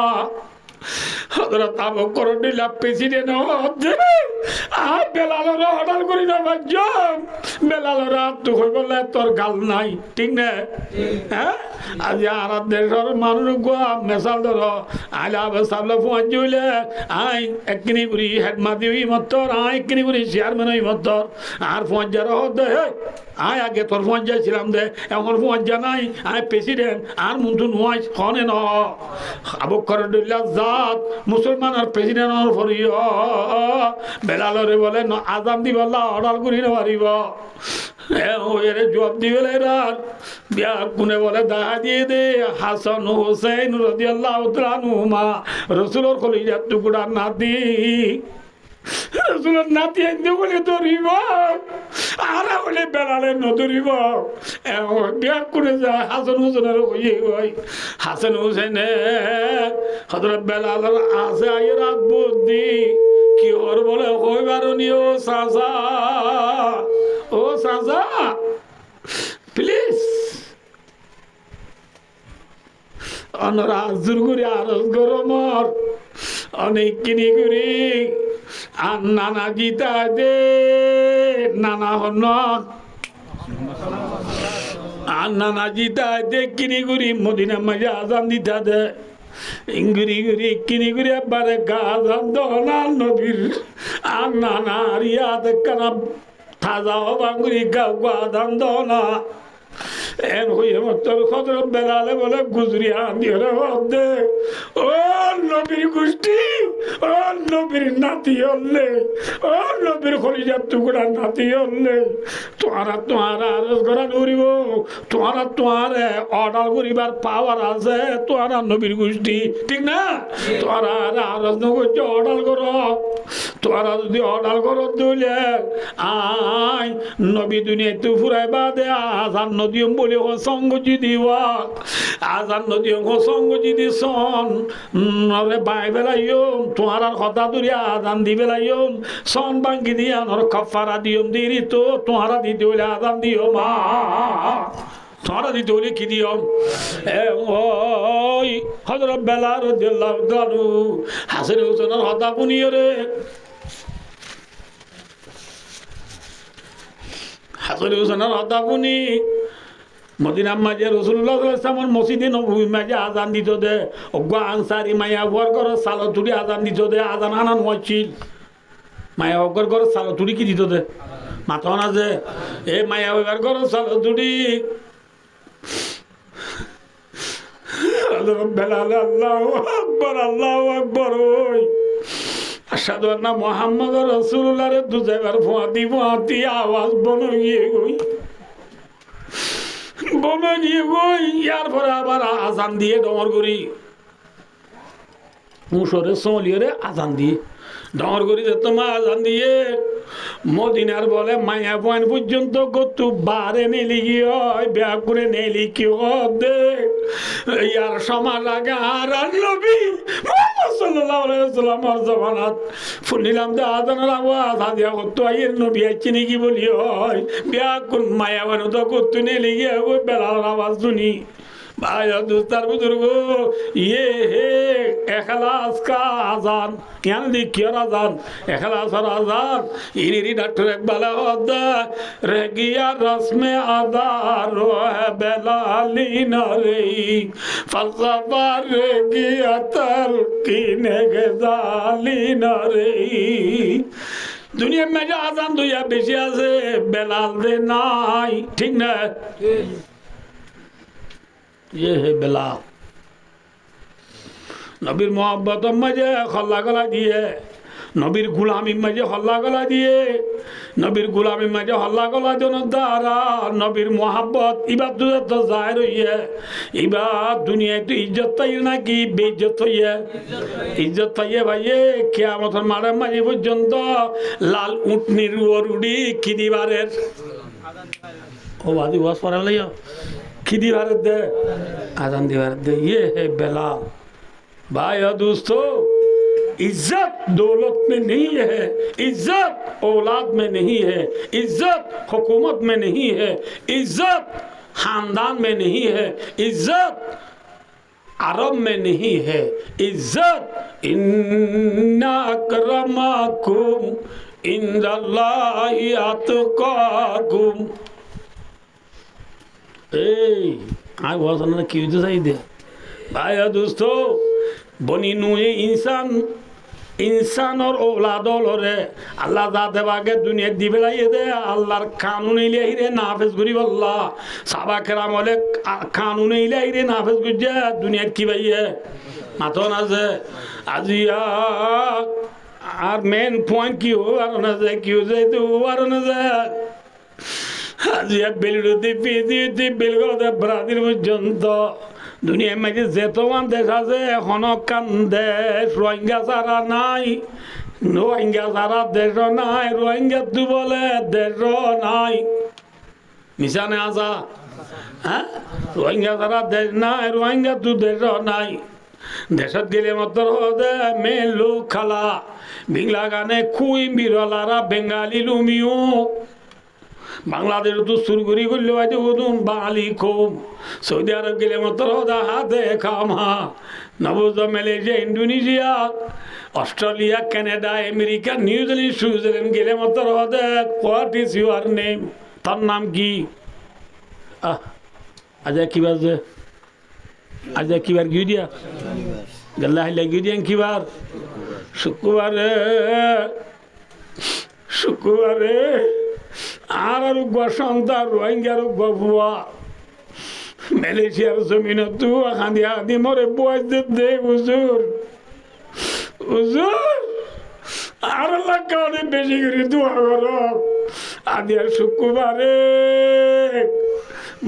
হযরত আবু বকর দিলা প্রেসিডেন্ট হতে বেলালের অর্ডার করি না বাজম বেলালের রাত তো হই বলে তোর গাল নাই ঠিক না হ্যাঁ আজ আর দেশের মানুষ গো মেসাল ধর আইলা সাবলা ফোন জুলে আই একনি করি হেড মাদি হই মতর আই একনি করি চেয়ারম্যান হই মতর আর ফোন যার হতে আয় আগে তোর ফোন যাইছিলাম দে এখন ফোন যা নাই আই প্রেসিডেন্ট আর মুন্টু নয় হনে ন আবু বকর দিলা জাত মুসলমান আর প্রেসিডেন্ট আর ফরিও বেলালরে বলে আজান দিবাল্লা অর্ডার করি না পারিব এর জবাব দিবে রাত বিয়া কোনে বলে দেখা দিয়ে দে হাসান হোসেন রাদিয়াল্লাহু তাআলা আনহুমা রাসূলের কলিজার টুকরা নাতি রাসূলের নাতি এনে বলে ধরিব আর বলে বেলালে নধরিব বিয়া করে যায় হাসান হোসেনের ওই হাসান হোসেনে হযরত বেলালের আছে আই রাত বুদ্ধি কি ওর বলে কইবার নিও সাজা ও সাজা প্লিজ অনরা জুরগুরি আরজ গরমর অনেক কিনি করি আর নানা গীতা দে নানা হন আর নানা গীতা দে কিনি করি মদিনা মাঝে আজান দিতা দে ইংগুরি গুরি কিনি গুরি বারে গাজান দোনাল নবীর আর নানা রিয়াদ কানা তাজা বাঙ্গুরি গাওয়াদান দোনা এন হইয়ে মতর খদর বেলালে বলে গুজরি আন্দিয়ে দে ও নবীর গোষ্ঠী ও নবীর নাতি হলে ও নবীর খলিজার টুকরা নাতি হলে তোমারা আরজ করা ধরিব তোমারে অর্ডার করিবার পাওয়ার আছে তোমারা নবীর গোষ্ঠী ঠিক না তোমারা আরজ নগর অর্ডার করো তোরা যদি অর্ডার করো দিলে আই নবী দুনিয়ায় তো ফুরাই বাদে আজান নদীম বলে সঙ্গ যদি আজান নদীম সঙ্গ যদি সন নরে বাই বেলাইম তোমার কথা ধরে আজান দি বেলাইম সন বাঙ্গি দিয়ে আনর কফারা দিয়ম দিরি তো তোমারা দিতে হলে আজান দিও মা তোরা দিতে হলে কি দিয়ম ওই হযরত বেলাল রাদিয়াল্লাহু তাআলা হাসান হোসেনের কথা শুনিও রে হাসান হোসেনের কথা শুনি মদিনার মাঝে রাসূলুল্লাহ সাল্লাল্লাহু আলাইহি ওয়াসাল্লাম মসজিদে নববী মাঝে আজান দিত দে অগা আনসারি মায়া ওয়ার করে সালাতুরি আজান দিত দে আজান আনান হচ্ছিল মায়া ওয়ার করে সালাতুরি কি দিত দে মাথা না যে এ মায়া ওয়ার করে সালাতুরি বেলাল আল্লাহু আকবার ওই আশহাদু আন্না মুহাম্মাদুর রাসূলুল্লাহ রে দুজাইবার ফুয়াতি আওয়াজ বনে গিয়ে গই ইয়ার পরে আবার আজান দিয়ে ডমর করি মুসরে সোলিয়ে আজান দিয়ে ডমর করি তোমার আজান দিয়ে মদিনার বলে মায়া পয়েন্ট পর্যন্ত গতু বারে নেলি গিয়ে বিয়া করে নেলি কি দে ইয়ার সমাজ আগে আর নবী সাল্লাল্লাহু আলাইহি ওয়াসাল্লামের জামানাত ফুনিলাম দে আজানের আওয়াজ আদিয়া কত আইয়ের নবী আইছে নাকি বলি হয় বিয়া কোন মায়া বানো তো কত নেলি গিয়ে ওই বেলার আওয়াজ শুনি ভাই দুস্তার বুজুর্গ ইয়ে হে এখলাস কা আজান কেন লিখিয়ার আজান এখলাসর আজান ইনি ডাক্তার একবালা হদা রে গিয়া রসমে আদা রো হে বেলালি নরে ফলসফা রে গিয়া তার কিনে গজালি নরে দুনিয়া में जो आजान दुया बेशी আছে বেলাল দে নাই ঠিক না ये है बेलाल नबीर मोहब्बत मजे खल्ला गला दिए नबीर गुलामी मजे हल्ला गला दिए नबीर गुलामी मजे हल्ला गला दोनों दारा नबीर मोहब्बत इबाद तो जाहिर हुई है इबाद दुनिया तो इज्जत तय ना की बेइज्जत हुई है इज्जत तय भाई क्या मतलब मारे मजे वो जनता लाल ऊँटनी रुड़ी किदी बारे ओ वादी वास पर लिया किदी भारत दे आजान दी भारत दे ये है बेलाल भाई और दोस्तों इज्जत दौलत में नहीं है इज्जत औलाद में नहीं है इज्जत हुकूमत में नहीं है इज्जत खानदान में नहीं है इज्जत अरब में नहीं है इज्जत इन्ना अकरमकुम इंदल्लाहि अतकाकुम आग बहुत सारा क्यों तो सही दे भाई दोस्तों बनी नुए इंसान और औलाद और अल्लाह जाते बागे दुनिया दिबेला ये दे अल्लाह कानून ले ही रे नाफिज गुरी वल्लाह साहबा कराम वाले कानून ले ही रे नाफिज गुजे दुनिया की भाई है मातो ना से आजिया आर मेन पॉइंट की हो आर ना से क्यों से तो आर ना से আজিয়া বেলুড়ি পিদিতে বেলগড়ে ব্রাজিল পর্যন্ত দুনিয়ার মাঝে যেতমান দেশ আছে এখনো কান দেশ রোহিঙ্গা ছাড়া নাই, রোহিঙ্গা ছাড়া দেশ নাই, রোহিঙ্গা তু বলে দেশ নাই, মিশানে আসা হ্যাঁ রোহিঙ্গা ছাড়া দেশ নাই, রোহিঙ্গা তু দেশ নাই। দেশত গেলে মাত্র মেয়ে লোক খালা বিংলা গানে খুই বিরলারা বেঙ্গালি লুমিও বাংলাদেশ তো সুরগুরি করলে হয়তো বাঙালি খুব। সৌদি আরব গেলে মাত্র হাতে খামা নবজ Malaysia Indonesia Australia Canada America New Zealand Switzerland গেলে মাত্র হোয়াট ইজ ইউর নেম, তার নাম কি? আজ কি বাজে আজ কিবার গিয়ে দিয়া গেল্লা হাইলা গিয়ে দিয়া কিবার শুক্রবারে শুক্রবারে আর সন্তান রোহিঙ্গার বুয়া মালয়েশিয়ার জমিন তু হাঁদি হাঁদি মরে বয়স দে হুজুর হুজুর আর কারণে বেশি করে দোয়া করো। আদি আর শুক্রবারে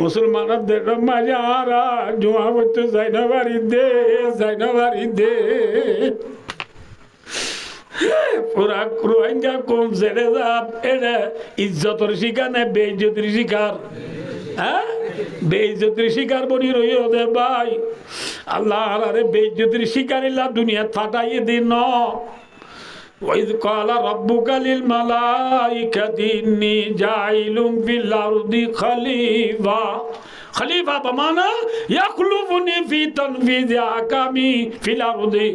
মুসলমানের দেশ মাঝে আর জোয়া করতে যাই না বাড়ি দে, যাই না বাড়ি দে পুরা রোহিঙ্গা কম ছেড়ে যাব। এটা ইজ্জতের শিকার না বেইজ্জতির শিকার? হ্যাঁ বেইজ্জতির শিকার বনি রইও দে ভাই। আল্লাহ আরে বেইজ্জতির শিকার ইল্লা দুনিয়া ফাটাইয়ে দিন। وَإِذْ قَالَ رَبُّكَ لِلْمَلَائِكَةِ إِنِّي جَاعِلٌ فِي الْأَرْضِ خَلِيفَةً খলিফা বামানা ইয়াখলুফুনি ফি তানফিজ আহকামি ফিল আরদি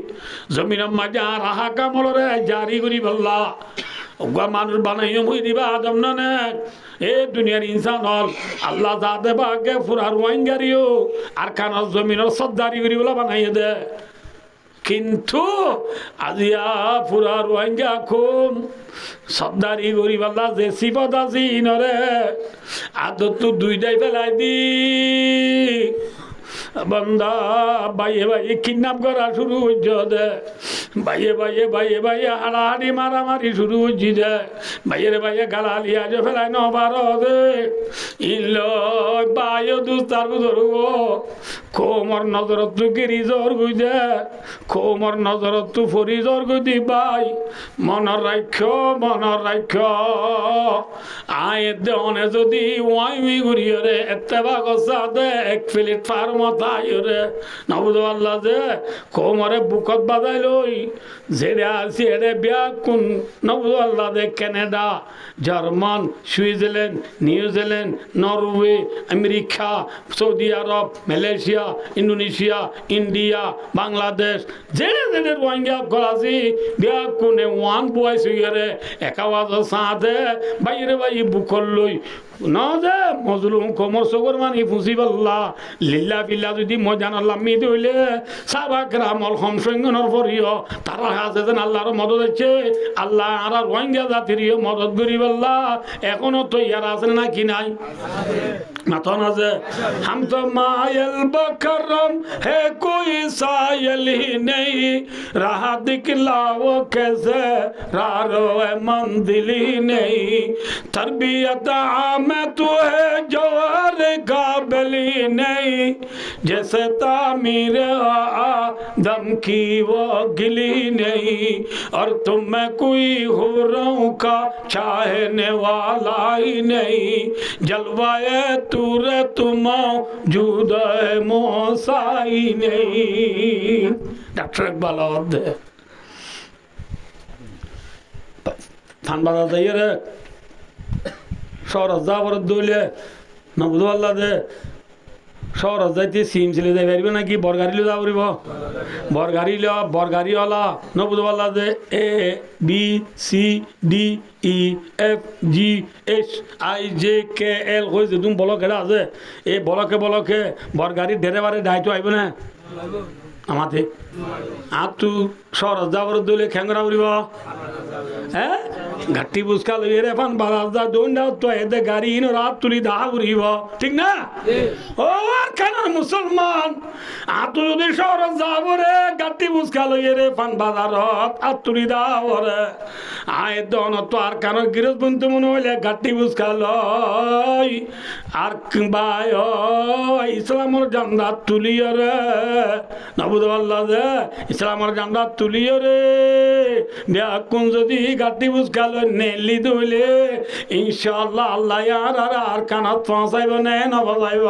জমিনের মাঝে আর আহকাম হলরে জারি করিব আল্লাহ। ওগা মানুষ বানাইও মুই দিবা আদম না এ দুনিয়ার ইনসান হল আল্লাহ যা দেবা আগে ফুরার ওয়াইঙ্গারিও আর কানার জমিনের সদ্দারি করিব বানাইয়ে দে। কিন্তু আজিয়া পুরা রোহিঙ্গা খুম সর্দারি গরিব আল্লাহ যে সিপত আছি নরে আদত তো দুইটাই ফেলাই দি বন্দা বাইয়ে বাইয়ে কিডন্যাপ করা শুরু হচ্ছে দে, বাইয়ে বাইয়ে বাইয়ে বাইয়ে হাড়াহাড়ি মারামারি শুরু হচ্ছে দে, বাইয়ের বাইয়ে গালালি আজ ফেলাই নবার দে ইল বাইয় দুস্তার ধরব কোমর নজরত তু গিরিজর গুই দে, কোমর নজরত তু ফরিজর গুই দি বাই মনের রাক্ষ আয় দেনে যদি ওয়াই ঘুরিয়ে রে এত্তেবা গসা দে এক প্লেট ফার মতাই রে নবুদ আল্লাহ যে কোমরে বুকত বাজাই লই যেরে আসি এরে বিয়া কোন নবুদ আল্লাহ দে Canada German Switzerland New Zealand Norway America Saudi Arab Malaysia Indonesia India Bangladesh যেনে যেনে রোহিঙ্গা গলাছি বিয়া কোনে ওয়ান বয়স হইরে একাওয়াজ সাথে বাইরে বাই বুকল লই না যে মজলুম কোমর সগর মানি ফুসিবাল্লা লিল্লা বিল্লা যদি মজান আল্লাহ মিদ হইলে সাবাকরা মলহম সৈন্যর পরিও তারা আছে যেন আল্লাহর মদত হচ্ছে আল্লাহ আর রোহিঙ্গা জাতিরও মদত করিবাল্লা এখনো তো ইয়ার আছে না কি নাই মাথন আছে হাম তো মায়েল বকরম হে কোই সায়েল হি নেই রাহা দিখলাও कैसे रारो मंदिल ही नहीं तरबियत में तू है जवार काबिल ही नहीं जैसे तामीर आदम की वो गिली नहीं और तुम में कोई हुरों का चाहने वाला ही नहीं जलवाए तूरे तुम मौजूद है मोसाई नहीं। डॉक्टर इकबाल থান বাজার যাইয়ে রে শহর যাবার দৌলে নবুদ আল্লাহ দে শহর যাইতে সিম ছিলে যাই পারবে নাকি বরগাড়ি লো যাব পারিব বরগাড়ি ওলা নবুদ আল্লাহ দে A B C D E F G H I J K L হয়েছে তুমি বলক এটা আছে এই বলকে বরগাড়ির ড্রাইভারের দায়িত্ব আইব না আমাদের আর তু সরস যাবর দলে খেঙ্গরা উড়িব হ্যাঁ ঘাটি বুসকা লইয়ে রে ফান বাজার যা দৌড়া তো এতে গাড়ি ইনো রাত তুলি দা উড়িব ঠিক না ও কেন মুসলমান আত যদি সরস যাব রে ঘাটি বুসকা লইয়ে রে ফান বাজারত আত তুলি দা ওরে আয় দন তো আর কেন গিরজ বন্ধু মনে হইলে ঘাটি বুসকা লই আর ভাই ইসলামের জান্ডা তুলিও রে নবুদ আল্লাহ যে ইসলামের জান্ডা তুলিও রে দেখুন যদি গাটি বুঝকাল নেলি দইলে ইনশাআল্লাহ আল্লাহ আর কানাত পৌঁছাইব নে নবজাইব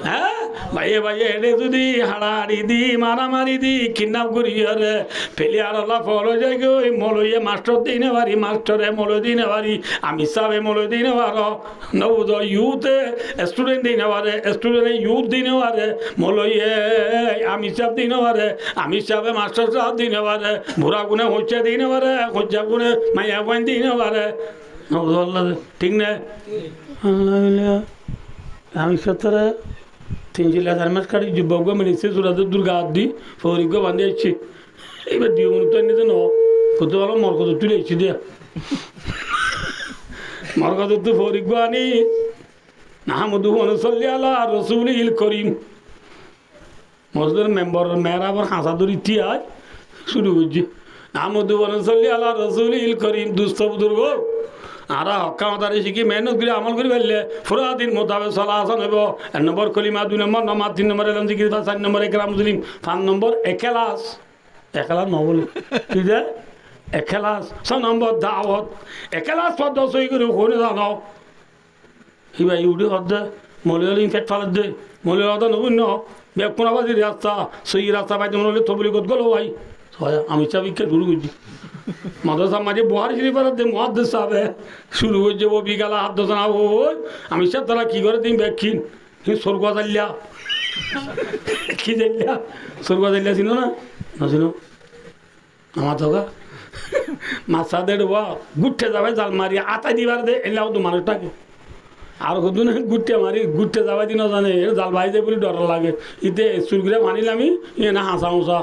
হ্যাঁ ভাইয়ে ভাইয়ে এনে যদি হাড়াহাড়ি দি মারামারি দি কিডন্যাপ করিও রে ফেলি আর আল্লাহ ফলো যাই গই মলইয়ে মাস্টার দিনে পারি মাস্টারে মল দিনে পারি আমি সাবে মল দিনে পারো নবুদ ইউথে স্টুডেন্ট দিনে পারে স্টুডেন্টে ইউথ দিনে পারে মলইয়ে আমি সাব দিনে পারে আমি সাবে মাস্টার সাহেব দিনে পারে বুড়া গুনে হচ্ছে দিনে পারে হচ্ছে গুনে মাইয়া বইন দিনে পারে ঠিক না আমি সত্তরে 3,000 মাস কাটি যুবক মেরেছে সুরাতে দুর্গা হাত দি ফরিজ্ঞ বান্ধে আসছে এইবার দিয়ে মনে তো নিতে ন কত ভালো মরকত তুলে এসছি দিয়া মরকত তো ফরিজ্ঞ আনি নাহমদু অনুসল্লি আল্লাহ রসুল ইল করিম মসজিদের মেম্বার মেয়েরা আবার হাসা ধরি তিয়ায় শুরু করছি নাহমদু অনুসল্লি আল্লাহ রসুল ইল করিম দুস্থ বুজুর্গ আরা হকামতারি শিখি মেহনত করে আমল করে ফেললে পুরা দিন মোতাবেক চলা আসন হইব 1 নম্বর কলিমা 2 নম্বর নমাজ 3 নম্বর এলম জিকির 4 নম্বর একরা মুসলিম 5 নম্বর এখলাস নবলে কি যে এখলাস 6 নম্বর দাওয়াত এখলাস পদ সই করে কোনে জানো হিবা ইউডি হদ মলিয়ল ইনফেক্ট ফালাদ দে মলিয়ল হদ নবুন বেকুনাবাজি রাস্তা সই রাস্তা পাইতে মনে তবলি কত গেল ভাই আমি চাবিকে শুরু করছি মাদ্রাসা মাঝে বহার শরীফের মহাদ্দেশ সাহেবে শুরু হয়ে যাবো বিকালে হাত দোষণা ওই আমি সব তারা কী করে দিন ব্যাখ্যিন স্বর্গ চাল্লিয়া কি চাল্লিয়া স্বর্গ চাল্লিয়া ছিল না ছিল আমার তো মাছা দেড় বা গুঠে যাবে জাল মারি আতাই দিবার দে এলাও তো মানুষটাকে আর কদিন গুটে মারি গুটে যাবে দিনও জানে জাল ভাই যায় বলে ডর লাগে ইতে চুরগুলা মানিলামি ইয়ে না হাসা উঁচা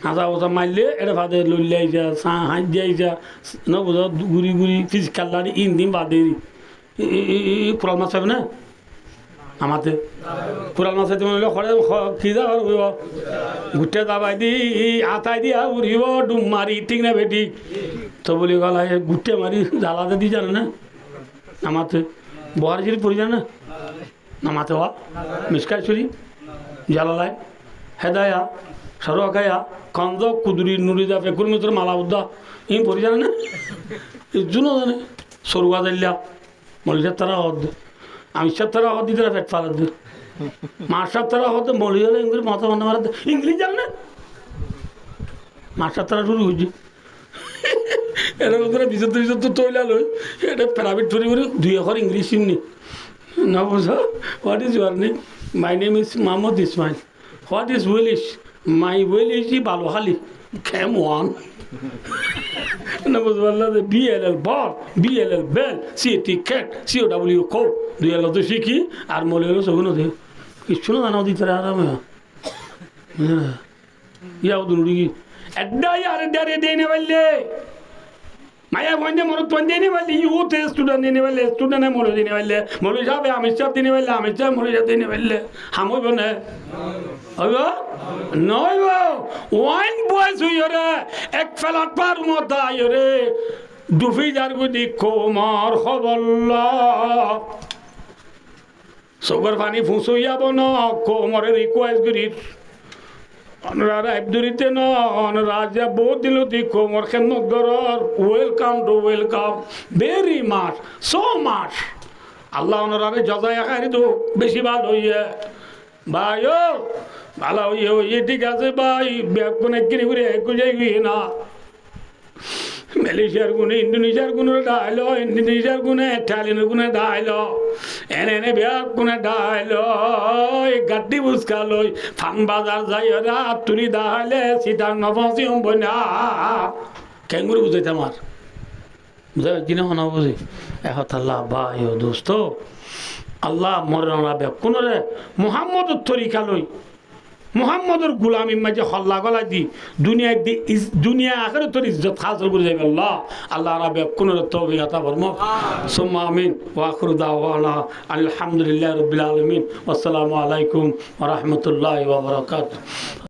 হাঁচা উঁচা মারলে এটা ভাতে লইলে আইসা চা হাঁচ দিয়ে আইসা ন বুঝ ঘুরি ঘুরি ফিজ কাল্লারি দিন বাদে পুরাল মাছ হবে না আমাতে পুরাল মাছ খাইতে মনে হলে কি যাবার হইব গুটে যাবাই দি আতাই দিয়া উড়িব ডুম মারি ঠিক না বেটি তো বলি গলা গুটে মারি জ্বালাতে দি জানে না নামাতে বহার শরীফ পড়ি জানে না নামাতে হওয়া মিসকাই শরীফ জালালায় হেদায়া সরকায়া কন্দ কুদুরি নুরিদা ফেকুর মিত্র মালাউদ্দা ইম পড়ি জানে না ইজুনও জানে সরুয়া জাল্লা মলিজার তারা হদ আমি সব তারা হদ দিতে ফেট ফালাদ দে মার সব তারা হদ মলি হলে ইংরেজি মাথা বন্ধ মারা ইংলিশ জানে না মার সব তারা শুরু হয়েছে এরকম করে বিশুদ্ধ তৈলা লই এটা প্রাইভেট ধরে করে 2 অক্ষর ইংলিশ চিনি না বুঝো what is your name my name is Mohammad Ismail what is উইলিশ মাই উইলিশ ই বালুখালি খেম ওয়ান না বুঝবো BLL ball BLL bell CAT cat COW cow 2 এলো তো শিখি আর মলে হলো সগুন দে কিছু না জানাও দিতে আরামে ইয়াও দুনুরি এড্ডা यार डरे देने वाले माया वंदे मोर तो देने वाले यूथ स्टूडेंट देने वाले स्टूडेंट है मोर देने वाले मोर साहब अमित साहब देने वाले अमित साहब मोर देने वाले हम हो बने अबो नय वन बॉयज हुइरे एक फ्लैट पर मत आइरे दुफी जार को देखो मार खबल्ला सुगर पानी फुसुया बनो को मोर रिक्वेस्ट करी অনরারা একদরিতে ন অনরাজা বহুত দিল দেখো মোর খেদমত গরর welcome to welcome very much so much আল্লাহ অনরারে জজায় খাই তো বেশি ভালো হইয়া ভাই ও ভালো হইয়ে ঠিক আছে ভাই ব্যাগ কোনে কিনে ঘুরে একটু যাই না মালয়েশিয়ার গুণে ইন্দোনেশিয়ার গুণে ডাইলো ইন্দোনেশিয়ার গুণে ইটালিয়ানের গুণে ডাইলো এনে বিয়ার গুণে ডাইলো এই গাড্ডি বুঝকা লই ফান বাজার যাই রাত তুলি ডাইলে সিটাং নফসি বনা কেঙ্গুরু বুঝাইতে আমার বুঝাই কিনা হনা বুঝি এখন আল্লাহ ভাই ও দোস্ত আল্লাহ মরনা ব্যাগ কোনরে মুহাম্মদ তরিকা লই মুহাম্মদর গুলামি মাঝে হল্লা গলা দি দুনিয়া আখের তোর ইজ্জত হাসিল করে যাবে আল্লাহ আল্লাহ রাবে কোন তৌফিক আতা ফরমা সুম্মা আমিন ওয়া আখিরু দাওয়ানা আলহামদুলিল্লাহি রাব্বিল আলামিন আসসালামু আলাইকুম ওয়া রাহমাতুল্লাহি ওয়া বারাকাতুহু